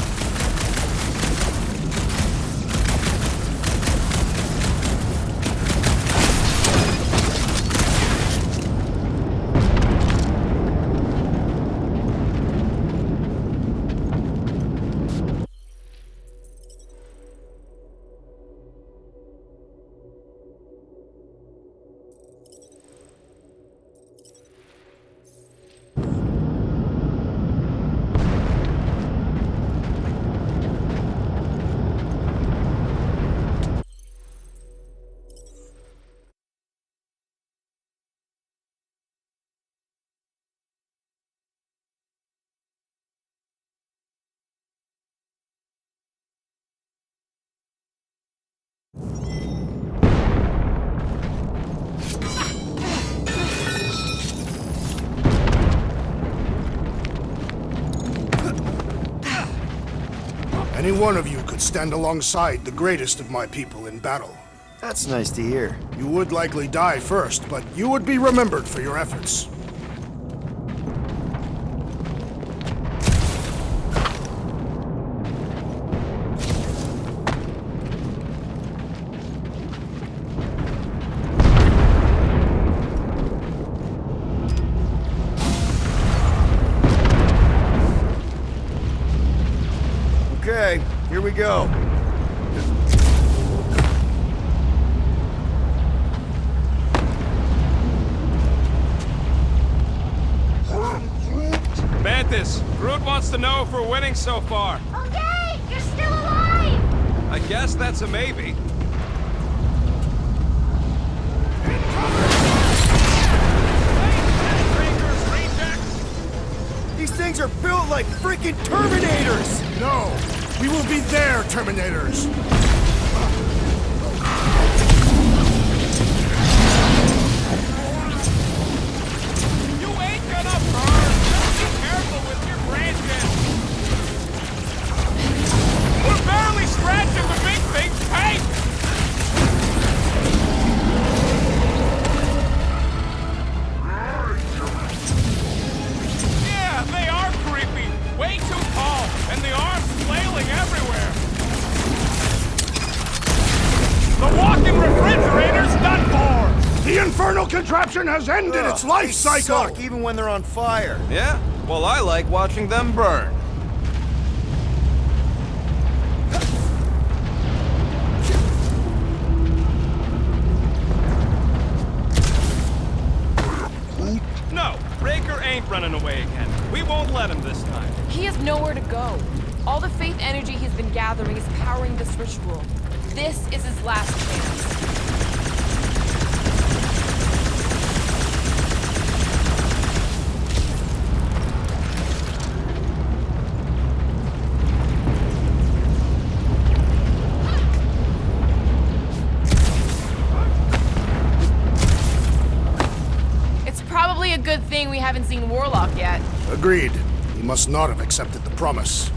Any one of you could stand alongside the greatest of my people in battle. That's nice to hear. You would likely die first, but you would be remembered for your efforts. Okay, here we go. Mantis, Groot wants to know if we're winning so far. Oh yay! You're still alive! I guess that's a maybe. These things are built like freaking Terminators! No! We will be their Terminators! You ain't gonna burn! Be careful with your branches! We're barely scratching the big thing's paint! Yeah, they are creepy! Way too tall, and the arms flailing everywhere! The walking refrigerator's done for! The infernal contraption has ended its life They cycle! suck even when they're on fire. Yeah? Well, I like watching them burn. No, Raker ain't running away again. We won't let him this time. He has nowhere to go. All the faith energy he's been gathering is powering this ritual. This is his last chance. It's probably a good thing we haven't seen Warlock yet. Agreed. He must not have accepted the promise.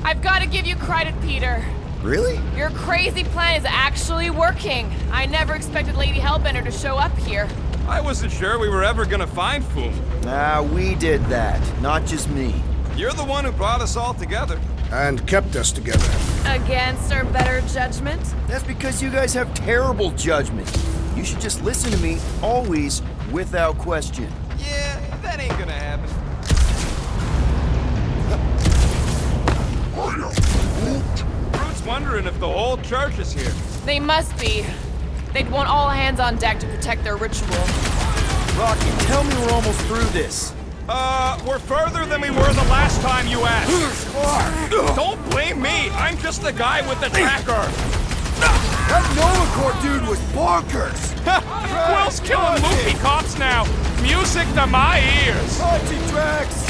I've got to give you credit, Peter. Really? Your crazy plan is actually working. I never expected Lady Hellbender to show up here. I wasn't sure we were ever gonna find Foom. Nah, we did that. Not just me. You're the one who brought us all together. And kept us together. Against our better judgment? That's because you guys have terrible judgment. You should just listen to me, always, without question. Yeah, that ain't gonna happen. Groot's wondering if the whole church is here. They must be. They'd want all hands on deck to protect their ritual. Rocky, tell me we're almost through this. We're further than we were the last time you asked. Don't blame me. I'm just the guy with the tracker. That Novacore dude was bonkers! Quill's killing Luffy cops now. Music to my ears. Anti-Drax!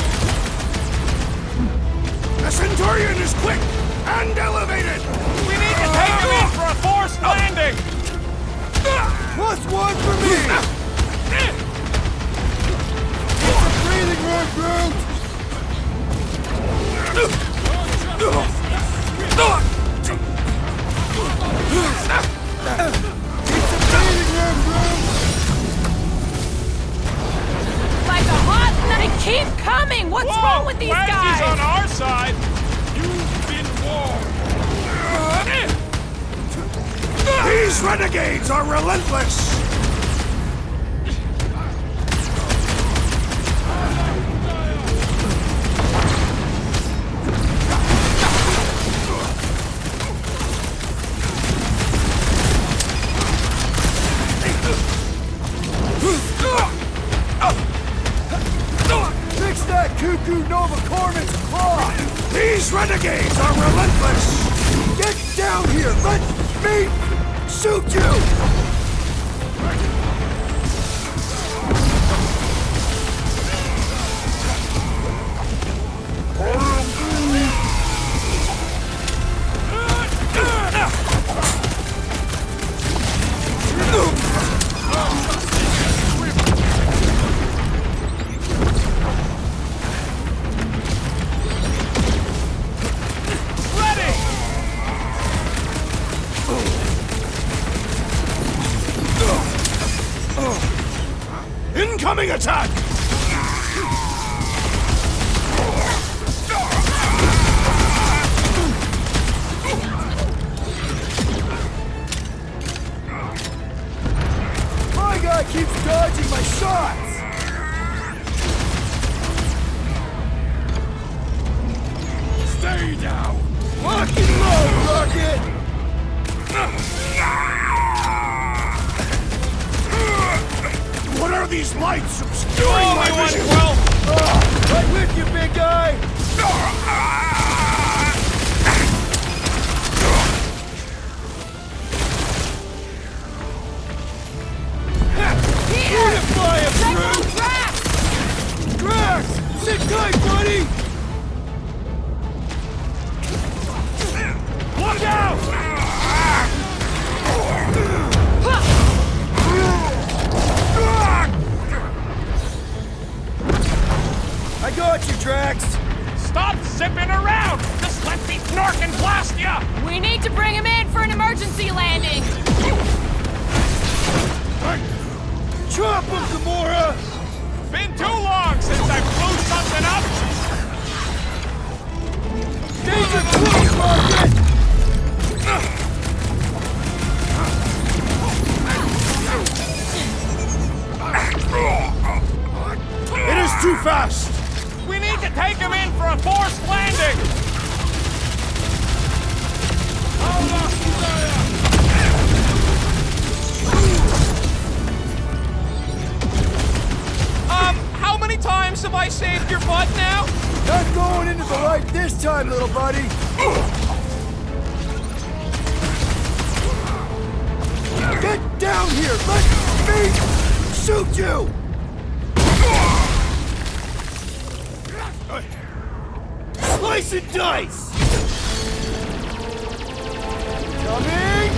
The Centurion is quick and elevated! We need to take him in for a forced landing. +1 for me! It's a breathing room, Groot! It's a breathing room, Groot! Like a hot knife, keep coming! What's wrong with these Wedgie's on guys? our side. You've been warned. These renegades are relentless! Fix that cuckoo Novacorn's claw! These renegades are relentless! Get down here! Let me shoot you! attack! My guy keeps dodging my shots! Stay down! Lock and load, Rocket! What are these lights obscuring my vision? Right with you, big guy! Unify him, Drew! Drax! Sit tight, buddy! Look out! I got you, Drax! Stop zipping around! Just let me snark and blast ya! We need to bring him in for an emergency landing. Chop him, Gamora! Been too long since I blew something up! Danger close, Rocket! It is too fast! We need to take him in for a forced landing! How many times have I saved your butt now? Not going into the light this time, little buddy! Get down here! Let me shoot you! Slice and dice! Coming!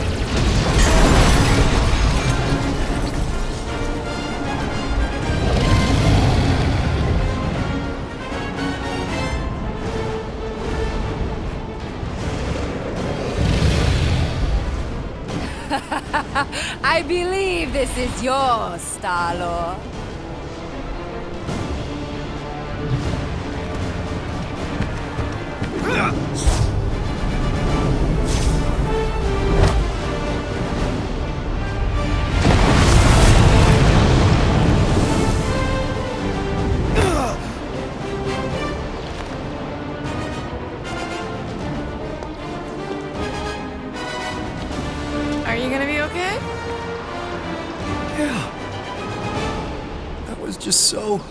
I believe this is yours, Star-Lord. Are you gonna be okay? Yeah. That was just so...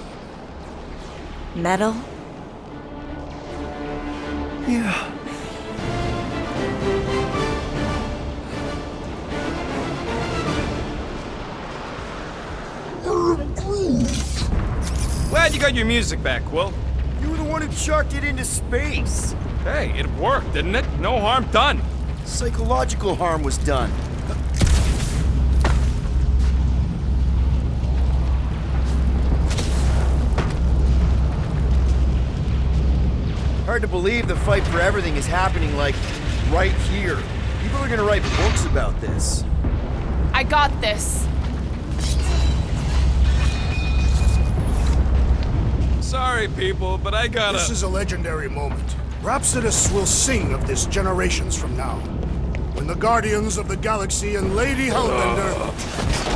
Metal? Yeah. Glad you got your music back, Quill. You were the one who chucked it into space! Hey, it worked, didn't it? No harm done. Psychological harm was done. Hard to believe the fight for everything is happening, like, right here. People are gonna write books about this. I got this. Sorry, people, but I gotta... This is a legendary moment. Rhapsodists will sing of this generations from now. When the Guardians of the Galaxy and Lady Hellbender...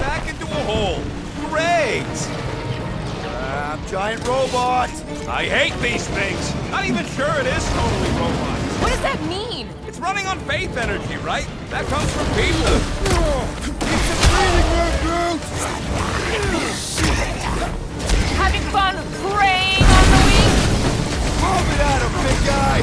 Back into a hole. Great! Giant robot! I hate these things. Not even sure it is totally robot. What does that mean? It's running on faith energy, right? That comes from people. Having fun preying on the weak? Move it at him, big guy!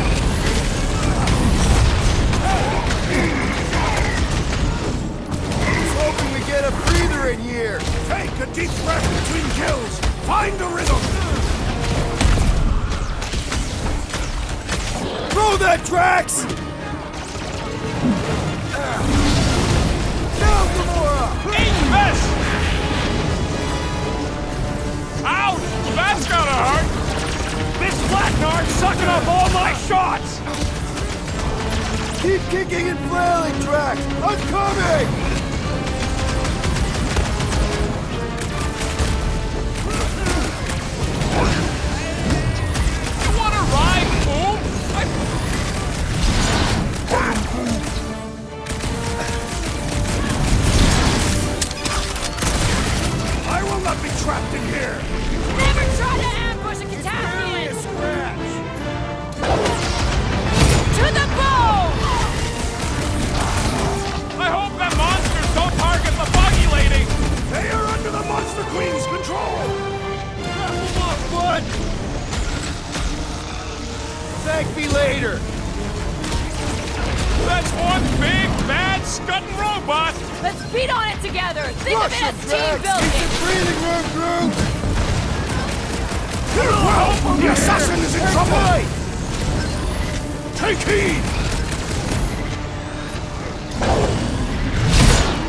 Hoping we get a breather in here! Take a deep breath between kills! Find a rhythm! Throw that, Drax! Now, Gamora! Eat this! Ouch! That's gotta hurt! This Flatnard's sucking up all my shots! Keep kicking and flailing, Drax! I'm coming! thank me later! That's one big, bad, scudding robot! Let's beat on it together! Think of it as team Need building! some breathing room, Groot! Well, the assassin is in trouble! Take heed!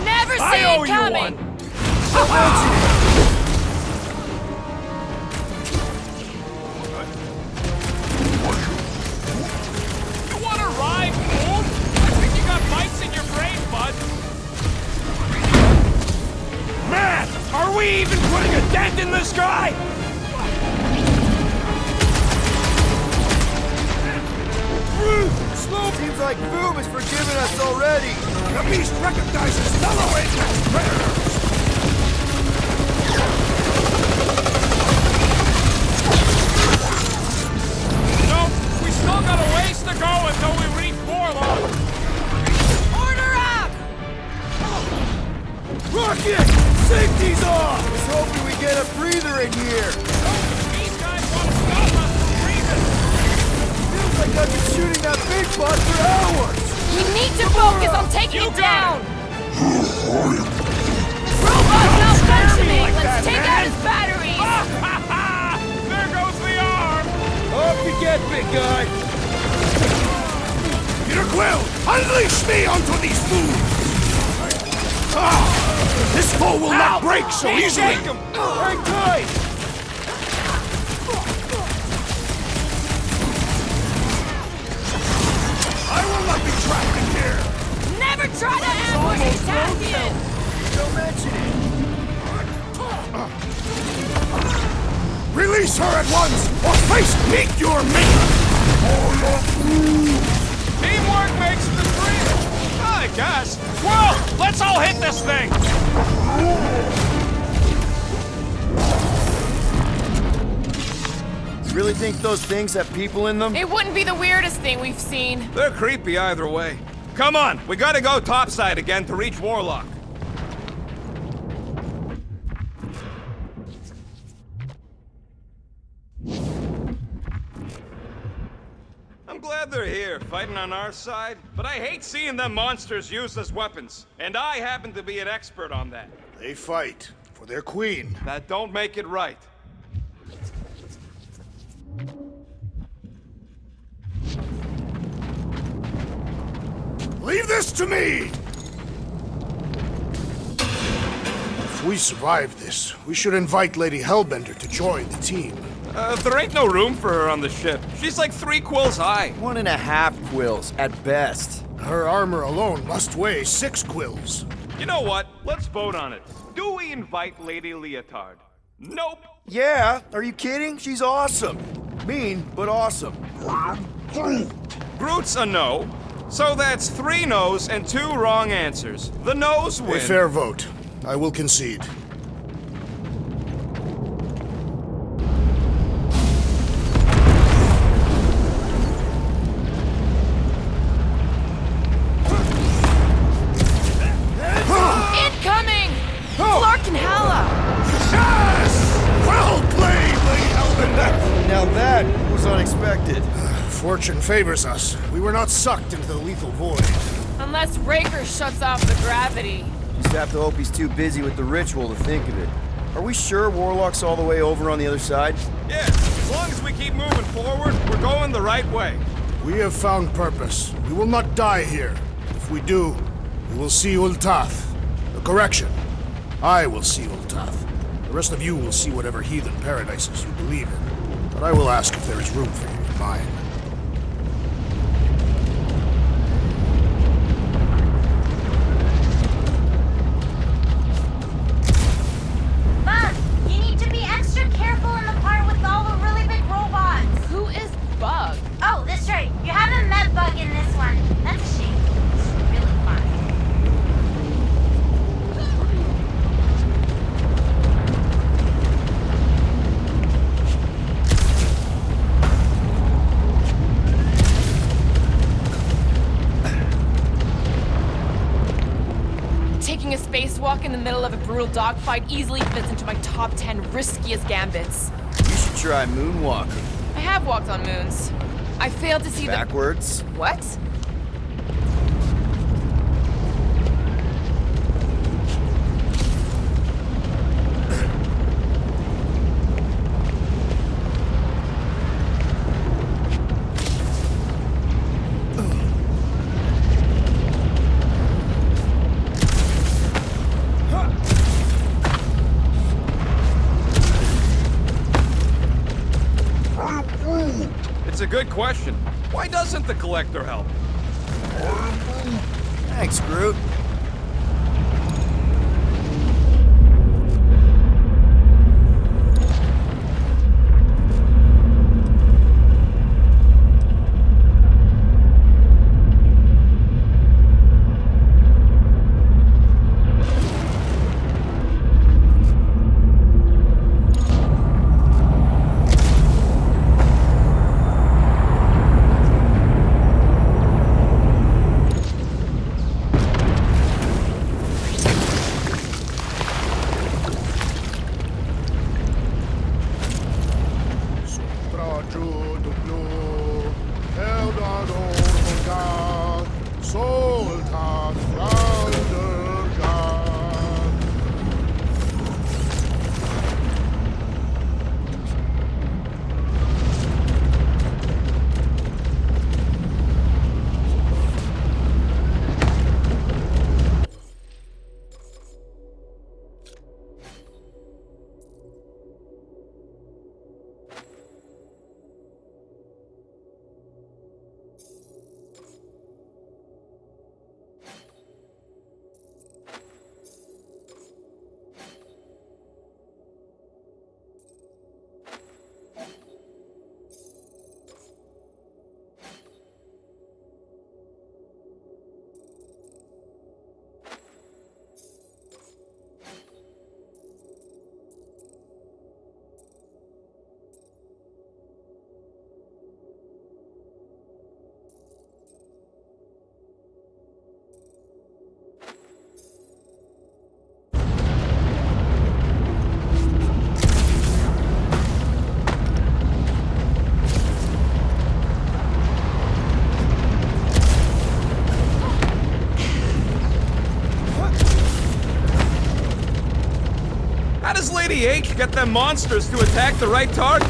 Never see I owe it you coming! one! You wanna ride, fool? I think you got mites in your brain, bud. Man, are we even putting a dent in this guy? Slow seems like Boom has forgiven us already! The beast recognizes Delaware as predators! Nope, we still got a ways to go until we reach Warlock. Order up! Rocket! Safety's off! I was hoping we get a breather in here! These guys want to stop us from breathing. Feels like I've been shooting that big bot for hours! We need to focus on taking You it got down! Robot's malfunctioning! like Let's that, take man. out his batteries! There goes the arm. Off you get, big guy! Peter Quill, unleash me onto these fools! This foe will not break so easily! Take him. Hang tight! I will not be trapped in here! Never try to ambush the Tashian! Don't mention it! Release her at once, or face meet your mate! Teamwork makes the dream. I guess. Well, let's all hit this thing. You really think those things have people in them? It wouldn't be the weirdest thing we've seen. They're creepy either way. Come on, we gotta go topside again to reach Warlock. I'm glad they're here, fighting on our side, but I hate seeing them monsters used as weapons. And I happen to be an expert on that. They fight for their queen. That don't make it right. Leave this to me! If we survive this, we should invite Lady Hellbender to join the team. There ain't no room for her on the ship. She's like 3 quills high. 1.5 quills, at best. Her armor alone must weigh 6 quills. You know what? Let's vote on it. Do we invite Lady Leotard? Nope. Yeah, are you kidding? She's awesome. Mean, but awesome. Groot's a no. So that's 3 no's and 2 wrong answers. The no's A win. fair vote. I will concede. Incoming! Clark and Hala! Yes! Well played, Lady Hellbender! Now that was unexpected. Fortune favors us. We were not sucked into the lethal void. Unless Raker shuts off the gravity. Just have to hope he's too busy with the ritual to think of it. Are we sure Warlock's all the way over on the other side? Yeah, as long as we keep moving forward, we're going the right way. We have found purpose. We will not die here. If we do, we will see Ultath. Correction. I will see Ultath. The rest of you will see whatever heathen paradises you believe in. But I will ask if there is room for you in mine. Bug, you need to be extra careful in the part with all the really big robots. Who is Bug? Oh, that's right. You haven't met Bug in this one. That's a shame. It's really fun. Taking a spacewalk in the middle of a brutal dogfight easily fits into my top 10 riskiest gambits. You should try Moonwalker. I have walked on moons. I failed to see Backwards. What? It's a good question. Why doesn't the collector help? Thanks, Groot. How does Lady H get them monsters to attack the right target?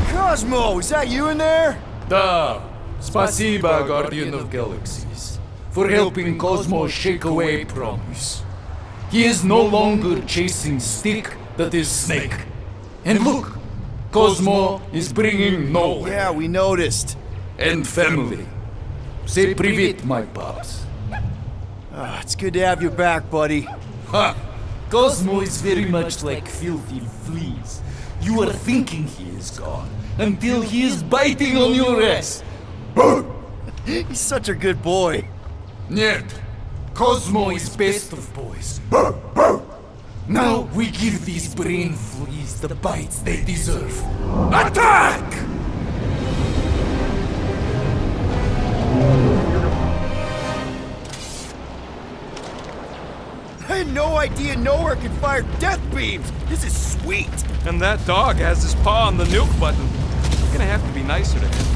Cosmo, is that you in there? Da. Spasiba, Guardian of Galaxies, for helping Cosmo shake away promise. He is no longer chasing stick that is snake. And look, Cosmo is bringing nowhere. Yeah, we noticed. And family. Say привет, my pops. It's good to have you back, buddy. Ha! Cosmo is very much like filthy fleas. You are thinking he is gone until he is biting on your ass. He's such a good boy. Нет, Cosmo is best of boys. Now we give these brain fleas the bites they deserve. Attack! I had no idea nowhere could fire death beams. This is sweet. And that dog has his paw on the nuke button. You're gonna have to be nicer to him.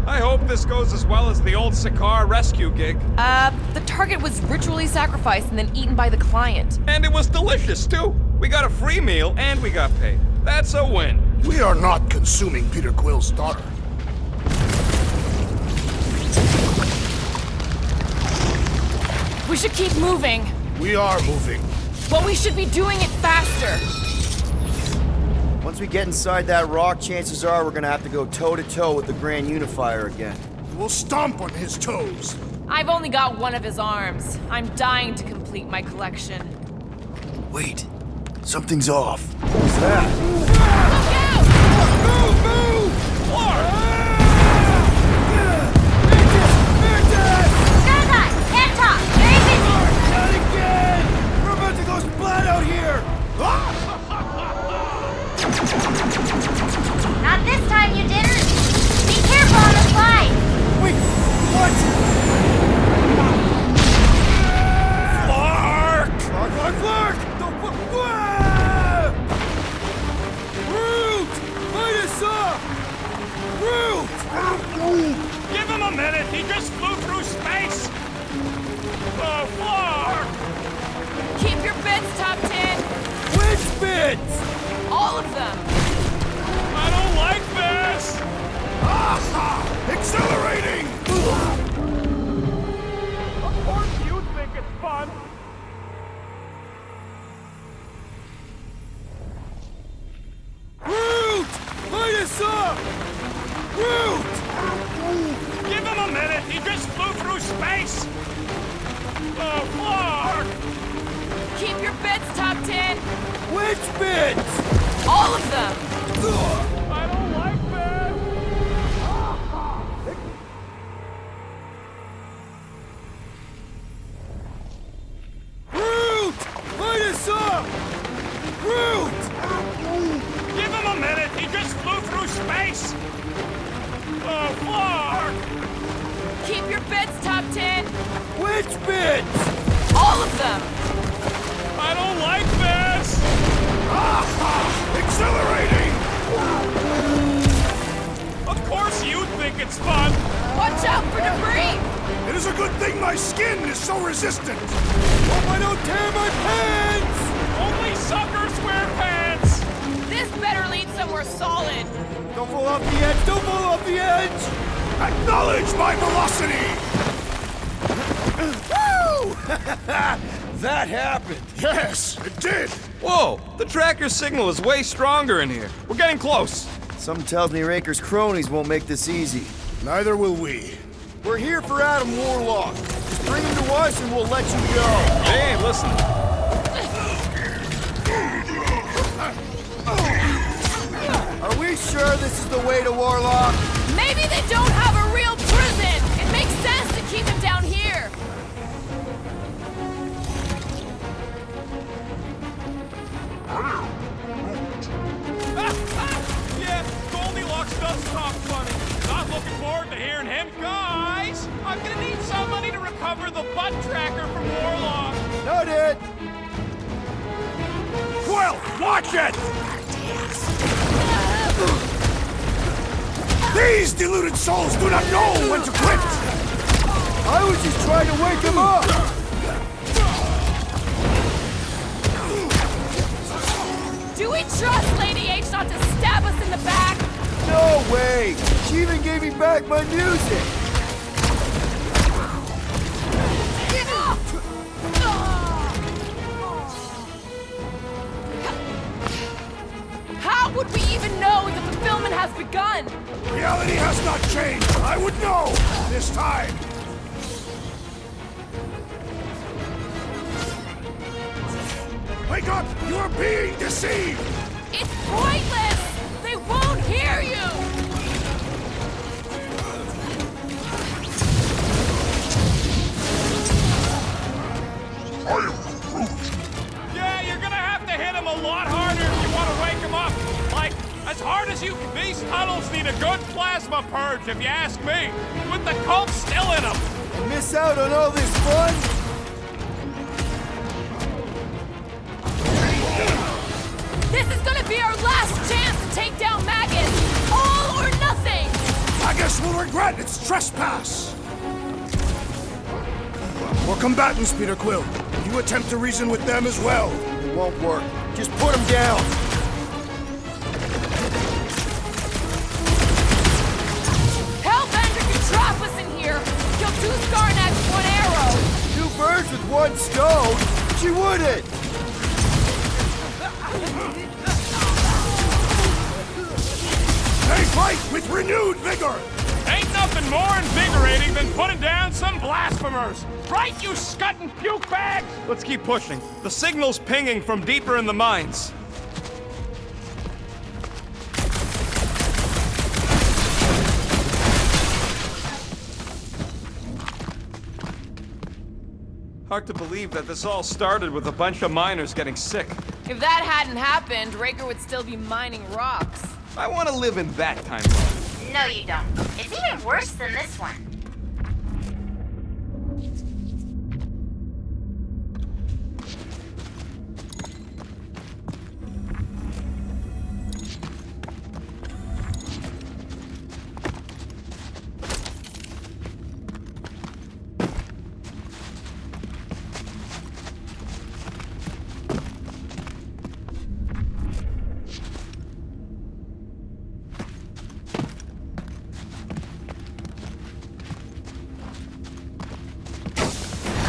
I hope this goes as well as the old Sakaar rescue gig. The target was ritually sacrificed and then eaten by the client. And it was delicious, too. We got a free meal and we got paid. That's a win. We are not consuming Peter Quill's daughter. We should keep moving. We are moving. But we should be doing it faster. Once we get inside that rock, chances are we're gonna have to go toe-to-toe with the Grand Unifier again. We'll stomp on his toes. I've only got one of his arms. I'm dying to complete my collection. Wait, something's off. What's that? Look out! Move! Move! Sky Guy, can't talk. Very busy. Not again! We're about to go splat out here! Not this time, you didn't. Be careful on the slide. Wait, what? Clark! Don't put... Root! Light us up! Root! Give him a minute. He just flew through space. Oh, Clark! Keep your bits tucked in. Which bits? All of them. I don't like this. Accelerating! Of course you think it's fun. Root! Light us up! Root! Give him a minute. He just flew through space. Oh, Clark! Keep your bits tucked in. Which bits? All of them. I don't like this. Root! Light us up! Root! Give him a minute. He just flew through space. Oh, Clark! Keep your bits tucked in. Which bits? All of them. I don't like this. Accelerating! Of course you think it's fun. Watch out for debris. It is a good thing my skin is so resistant. Hope I don't tear my pants! Only suckers wear pants. This better lead somewhere solid. Don't fall off the edge! Don't fall off the edge! Acknowledge my velocity! Woo! That happened! Yes, it did! Whoa, the tracker signal is way stronger in here. We're getting close. Something tells me Raker's cronies won't make this easy. Neither will we. We're here for Adam Warlock. Just bring him to us and we'll let you go. They ain't listening. Are we sure this is the way to Warlock? Maybe they don't have a real prison. It makes sense to keep him down here. Yeah, Goldilocks does talk funny. Not looking forward to hearing him. Guys, I'm gonna need somebody to recover the butt tracker from Warlock. Noted! Quill, watch it! These deluded souls do not know when to quit! I was just trying to wake him up! Do we trust Lady H not to stab us in the back? No way! She even gave me back my music! How would we even know the fulfillment has begun? Reality has not changed. I would know this time. Wake up! You are being deceived! It's pointless! They won't hear you! Yeah, you're gonna have to hit him a lot harder if you want to wake him up. Like, as hard as you can. These tunnels need a good plasma purge, if you ask me. With the cult still in them. And miss out on all this fun? This is gonna be our last chance to take down Magus! All or nothing! Magus will regret its trespass! For combatants, Peter Quill, you attempt to reason with them as well. It won't work. Just put him down! Hellbender can trap us in here! Kill 2 Skarnaks, 1 arrow! 2 birds with 1 stone? She wouldn't! fight with renewed vigor! Ain't nothing more invigorating than putting down some blasphemers! Right, you scutting puke bags? Let's keep pushing. The signal's pinging from deeper in the mines. Hard to believe that this all started with a bunch of miners getting sick. If that hadn't happened, Raker would still be mining rocks. I want to live in that timeline. No, you don't. It's even worse than this one.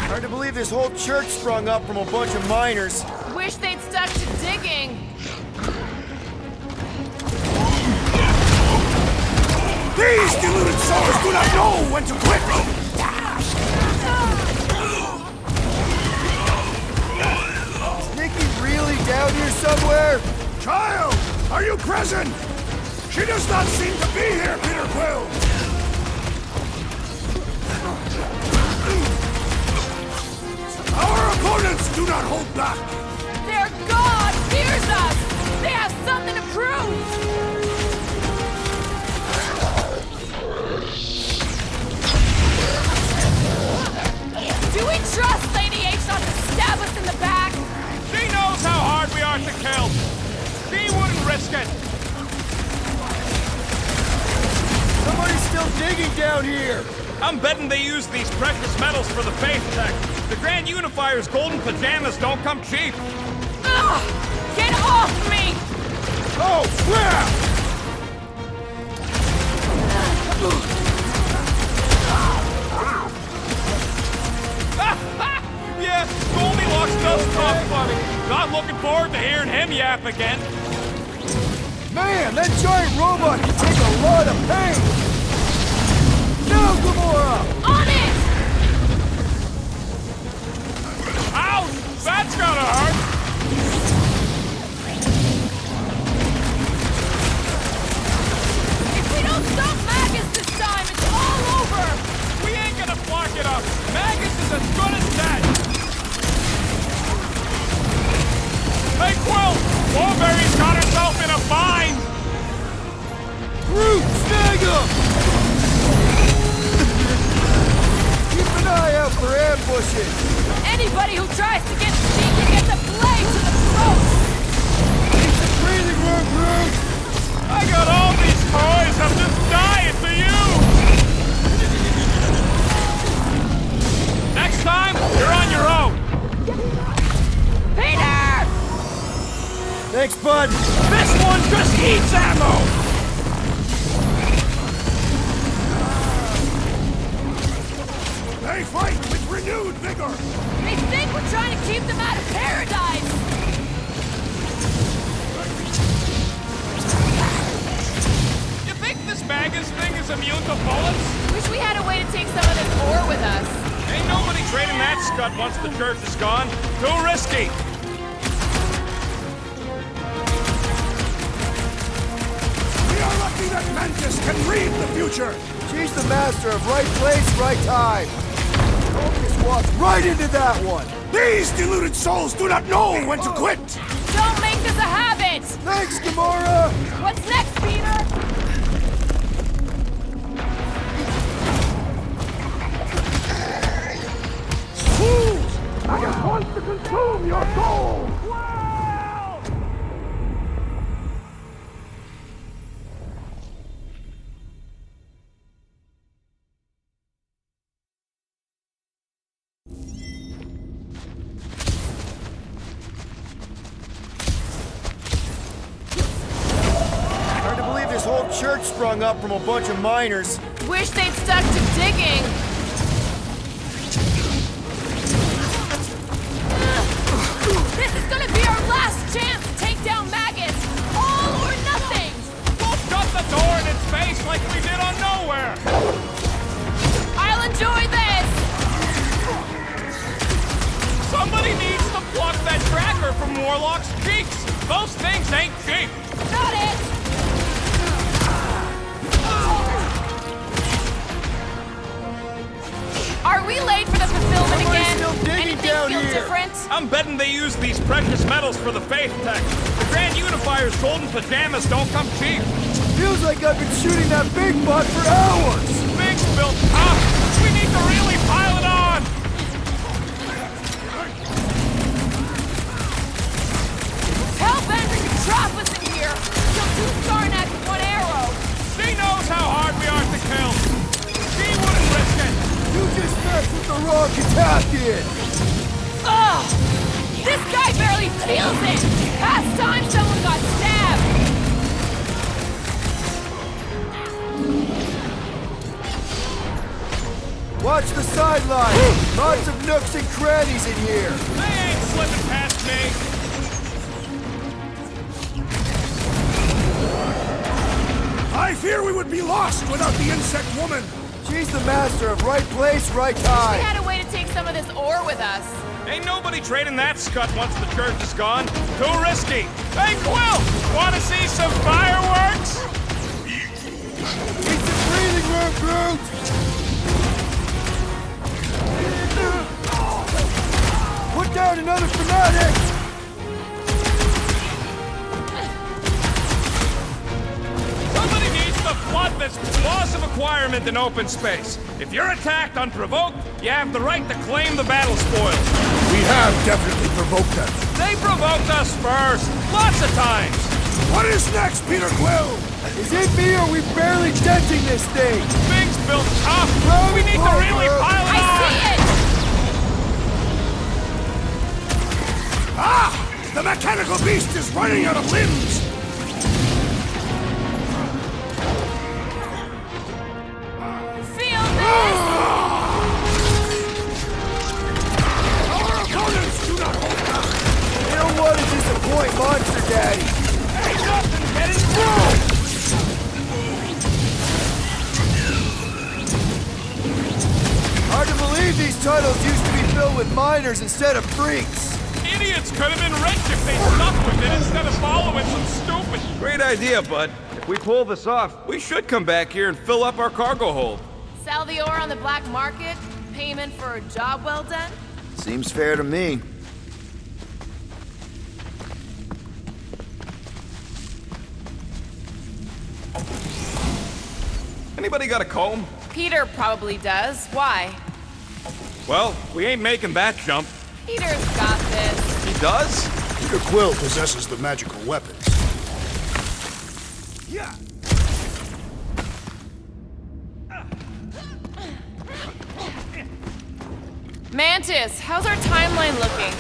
Hard to believe this whole church sprung up from a bunch of miners. Wish they'd stuck to digging. These deluded souls do not know when to quit! Is Nikki really down here somewhere? Child, are you present? She does not seem to be here, Peter Quill! Our opponents do not hold back! Their god fears us! They have something to prove! Do we trust Lady H not to stab us in the back? She knows how hard we are to kill. She wouldn't risk it. Somebody's still digging down here! I'm betting they use these precious metals for the faith tech. The Grand Unifier's golden pajamas don't come cheap. Ugh! Get off me! Oh, crap! Yeah, Goldilocks does talk funny. Not looking forward to hearing him yap again. Man, that giant robot can take a lot of pain! Now, Gamora! On it! Ouch! That's gonna hurt. If we don't stop Magus this time, it's all over! We ain't gonna block it up. Magus is as good as dead. Hey, Quill! Warberry's got herself in a bind! Groot, snag him! Keep an eye out for ambushes! Anybody who tries to get sneaky gets a blade to the throat! Keep the breathing room, Groot! I got all these toys, I'm just dying for you! Next time, you're on your own! Peter! Thanks, bud! This one just eats ammo! They fight with renewed vigor! They think we're trying to keep them out of paradise! You think this Magus thing is immune to bullets? Wish we had a way to take some of this ore with us. Ain't nobody trading that scud once the church is gone. Too risky. We are lucky that Mantis can read the future! She's the master of right place, right time. Focus walked right into that one. These deluded souls do not know when to quit! Don't make this a habit! Thanks, Gamora! What's next, Peter? Fools! Magus wants to consume your soul! Hard to believe this whole church sprung up from a bunch of miners. Wish they'd stuck to digging. This is gonna be our last chance to take down Magus! All or nothing! We'll shut the door in its face! from Warlock's cheeks. Those things ain't cheap. Got it! Are we late for the fulfillment Somebody's again? still digging Anything down feel here. different? I'm betting they use these precious metals for the faith tech. The Grand Unifier's golden pajamas don't come cheap. Feels like I've been shooting that big butt for hours. Things built up. We need to really pile it on. Hellbender can drop us in here. Kill 2 Sarnax with 1 arrow. She knows how hard we are to kill. She wouldn't risk it. You just messed with the wrong Katakian. Ugh! This guy barely feels it! Past time someone got stabbed! Watch the sideline. Lots of nooks and crannies in here. They ain't slipping past me. I fear we would be lost without the insect woman. She's the master of right place, right We time. had a way to take some of this ore with us. Ain't nobody trading that scut once the church is gone. Too risky. Hey, Quill! Want to see some fireworks? It's a breathing room, Groot. Put down another fanatic. Somebody needs to flood this loss of acquirement in open space. If you're attacked unprovoked, you have the right to claim the battle spoils. We have definitely provoked them. They provoked us first, lots of times. What is next, Peter Quill? Is it me or we barely denting this thing? Things built up. We need to really pile it I on. see it! Ah! The mechanical beast is running out of limbs! Feel this! Our opponents do not hold back! You don't want to disappoint Monster Daddy. Ain't nothing getting through! Hard to believe these tunnels used to be filled with miners instead of freaks. Idiots could have been rich if they stuck with it instead of following some stupid. Great idea, bud. If we pull this off, we should come back here and fill up our cargo hold. Sell the ore on the black market? Payment for a job well done? Seems fair to me. Anybody got a comb? Peter probably does. Why? Well, we ain't making that jump. Peter's got this. He does? Peter Quill possesses the magical weapons. Yeah. Mantis, how's our timeline looking?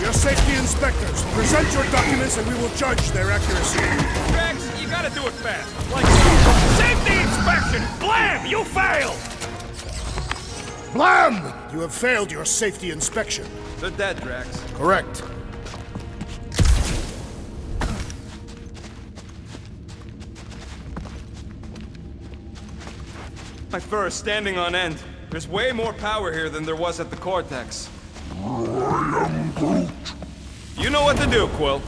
We are safety inspectors. Present your documents and we will judge their accuracy. Rex, you gotta do it fast. Like safety inspection. Blam! You failed. Blam! You have failed your safety inspection. They're dead, Drax. Correct. My fur is standing on end. There's way more power here than there was at the Cortex. I am Groot. You know what to do, Quill.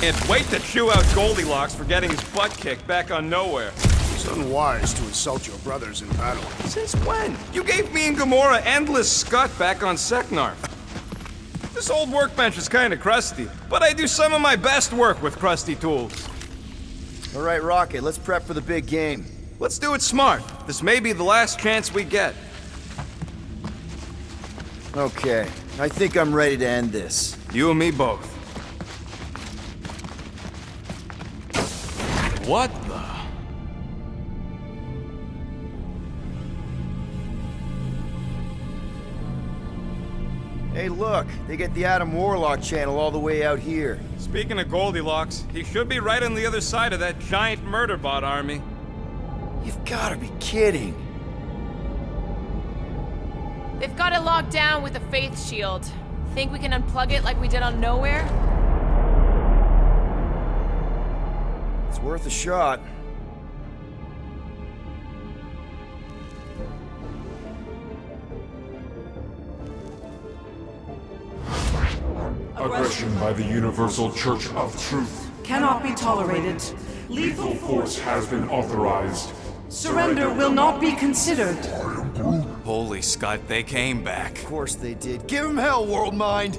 Can't wait to chew out Goldilocks for getting his butt kicked back on Nowhere. It's unwise to insult your brothers in battle. Since when? You gave me and Gamora endless scut back on Seknarf. This old workbench is kinda crusty, but I do some of my best work with crusty tools. All right, Rocket, let's prep for the big game. Let's do it smart. This may be the last chance we get. Okay, I think I'm ready to end this. You and me both. What the? Hey, look, they get the Adam Warlock channel all the way out here. Speaking of Goldilocks, he should be right on the other side of that giant murder bot army. You've gotta be kidding. They've got it locked down with a faith shield. Think we can unplug it like we did on Nowhere? It's worth a shot. Aggression by the Universal Church of Truth. Cannot be tolerated. Lethal force has been authorized. Surrender will not be considered. Holy Scott, they came back. Of course they did. Give him hell, World Mind!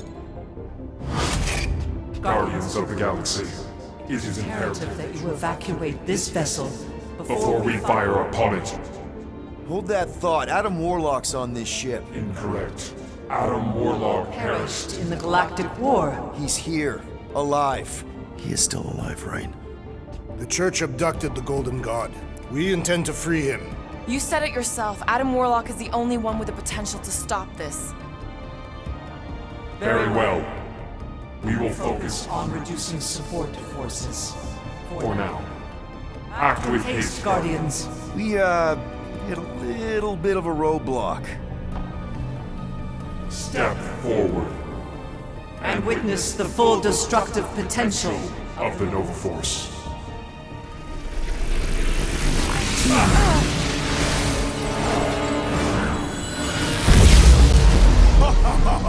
Guardians of the Galaxy, it is imperative That you evacuate this vessel before we fire upon it. Hold that thought. Adam Warlock's on this ship. Incorrect. Adam Warlock perished. in the Galactic War. He's here. Alive. He is still alive, right? The Church abducted the Golden God. We intend to free him. You said it yourself. Adam Warlock is the only one with the potential to stop this. Very well. We will focus On reducing support forces. for now. Act with haste, Guardians. We, hit a little bit of a roadblock. Step forward And witness the full destructive potential. of the Nova Force.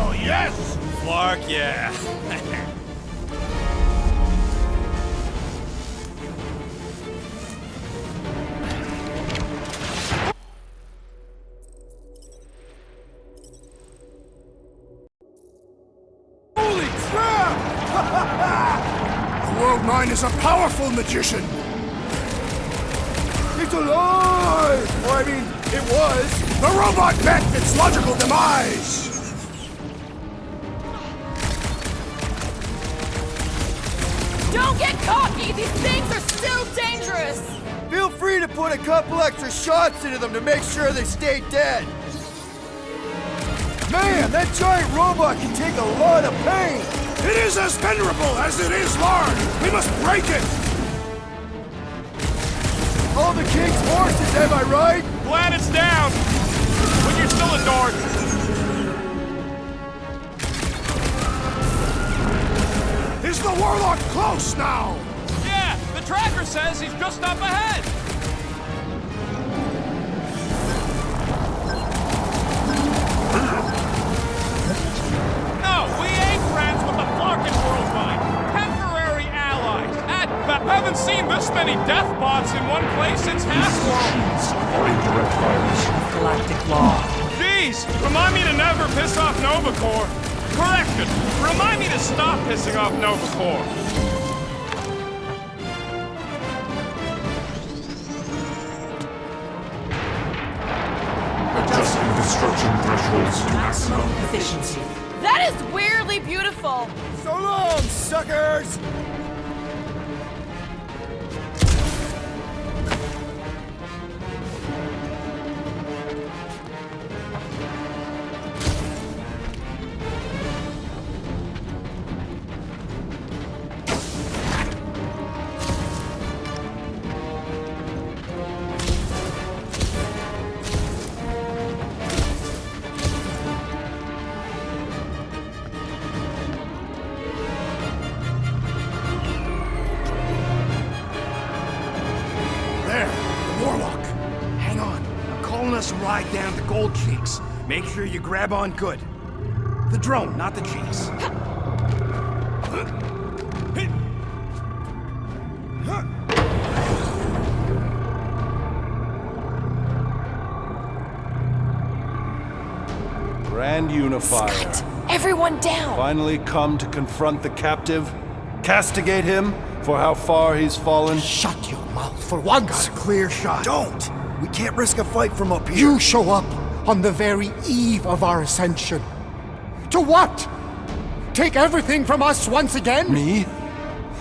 Oh, yes! Clark, yeah. Holy crap! The World Mind is a powerful magician. It's alive! Or I mean, it was. The robot met its logical demise. Don't get cocky! These things are still dangerous! Feel free to put a couple extra shots into them to make sure they stay dead. Man, that giant robot can take a lot of pain. It is as venerable as it is large. We must break it. All the king's horses, am I right? Glad it's down! But you're still a dork. Is the Warlock close now? Yeah, the tracker says he's just up ahead. No, we ain't friends with the Flarkin World Mind. Temporary allies. Haven't seen this many death bots in one place since Half-World. Are in direct violation. Galactic law. Jeez, remind me to never piss off Nova Corps. Correction, remind me to stop pissing off Nova Corps. Adjusting destruction thresholds to maximum. Efficiency. That is weirdly beautiful! So long, suckers! us a ride down to Gold Cheeks. Make sure you grab on good. The drone, not the cheeks. Grand Unifier. Scott, everyone down! Finally come to confront the captive, castigate him for how far he's fallen. Shut your mouth for once! Got a clear shot. Don't! We can't risk a fight from up here. You show up on the very eve of our ascension. To what? Take everything from us once again? Me?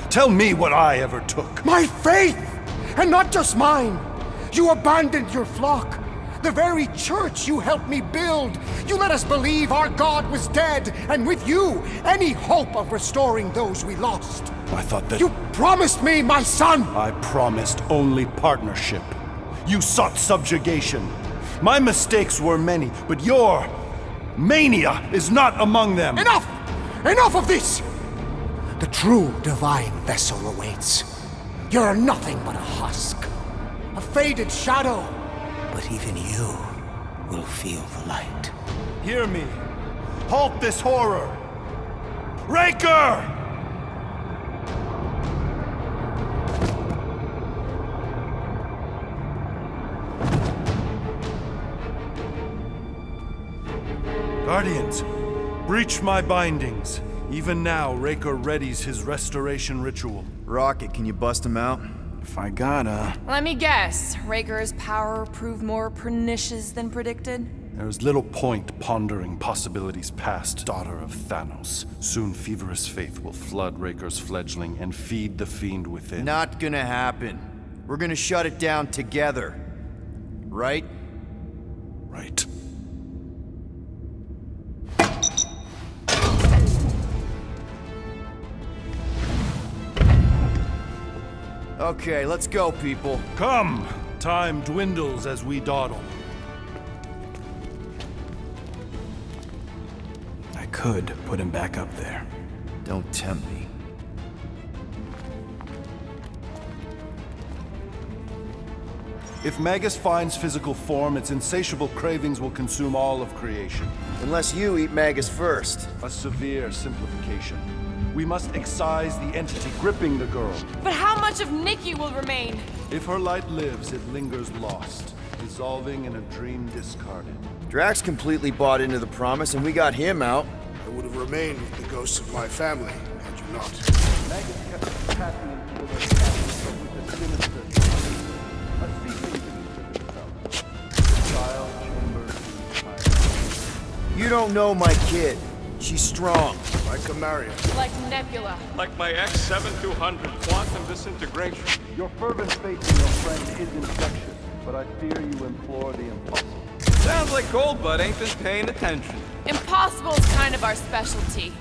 Tell me what I ever took. My faith! And not just mine! You abandoned your flock. The very church you helped me build. You let us believe our God was dead, and with you, any hope of restoring those we lost. I thought that... You promised me my son! I promised only partnership. You sought subjugation. My mistakes were many, but your mania is not among them. Enough! Enough of this! The true divine vessel awaits. You're nothing but a husk. A faded shadow. But even you will feel the light. Hear me. Halt this horror. Raker! Guardians, breach my bindings. Even now, Raker readies his restoration ritual. Rocket, can you bust him out? If I gotta... Let me guess. Raker's power proved more pernicious than predicted? There's little point pondering possibilities past, daughter of Thanos. Soon feverous faith will flood Raker's fledgling and feed the fiend within. Not gonna happen. We're gonna shut it down together. Right? Right. Okay, let's go, people. Come! Time dwindles as we dawdle. I could put him back up there. Don't tempt me. If Magus finds physical form, its insatiable cravings will consume all of creation. Unless you eat Magus first. A severe simplification. We must excise the entity gripping the girl. But how much of Nikki will remain? If her light lives, it lingers lost, dissolving in a dream discarded. Drax completely bought into the promise, and we got him out. I would have remained with the ghosts of my family, had you not. Magus kept attacking and killing with a sinister a secret beneath itself. Child chamber. You don't know my kid. She's strong. Like a Marion. Like Nebula. Like my X-7200 quantum disintegration. Your fervent faith in your friend is infectious, but I fear you implore the impossible. Sounds like Goldbud ain't been paying attention. Impossible is kind of our specialty.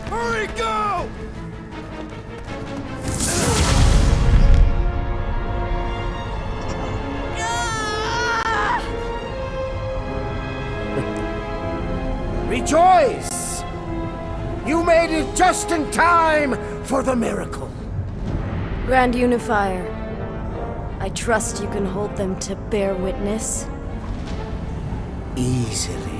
Hurry, go! Rejoice! You made it just in time for the miracle. Grand Unifier, I trust you can hold them to bear witness. Easily.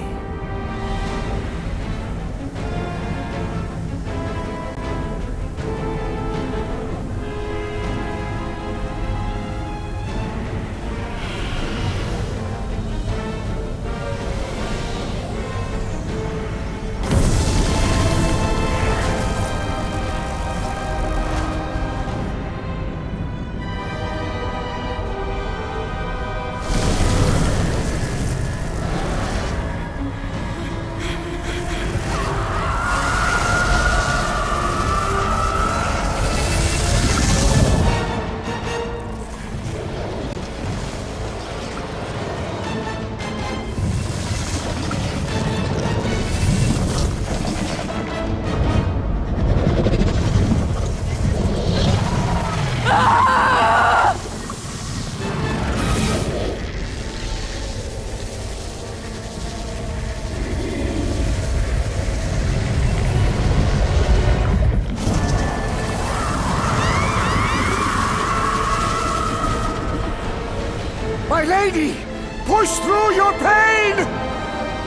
My lady, push through your pain!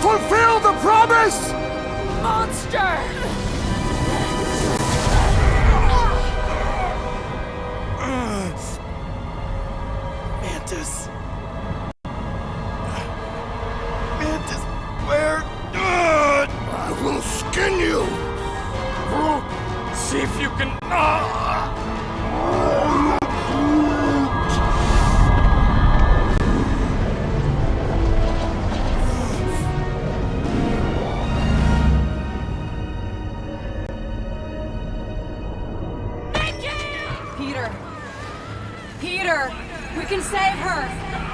Fulfill the promise! monster! Mantis. Mantis, where? I will skin you! See if you can. Peter! Peter! We can save her!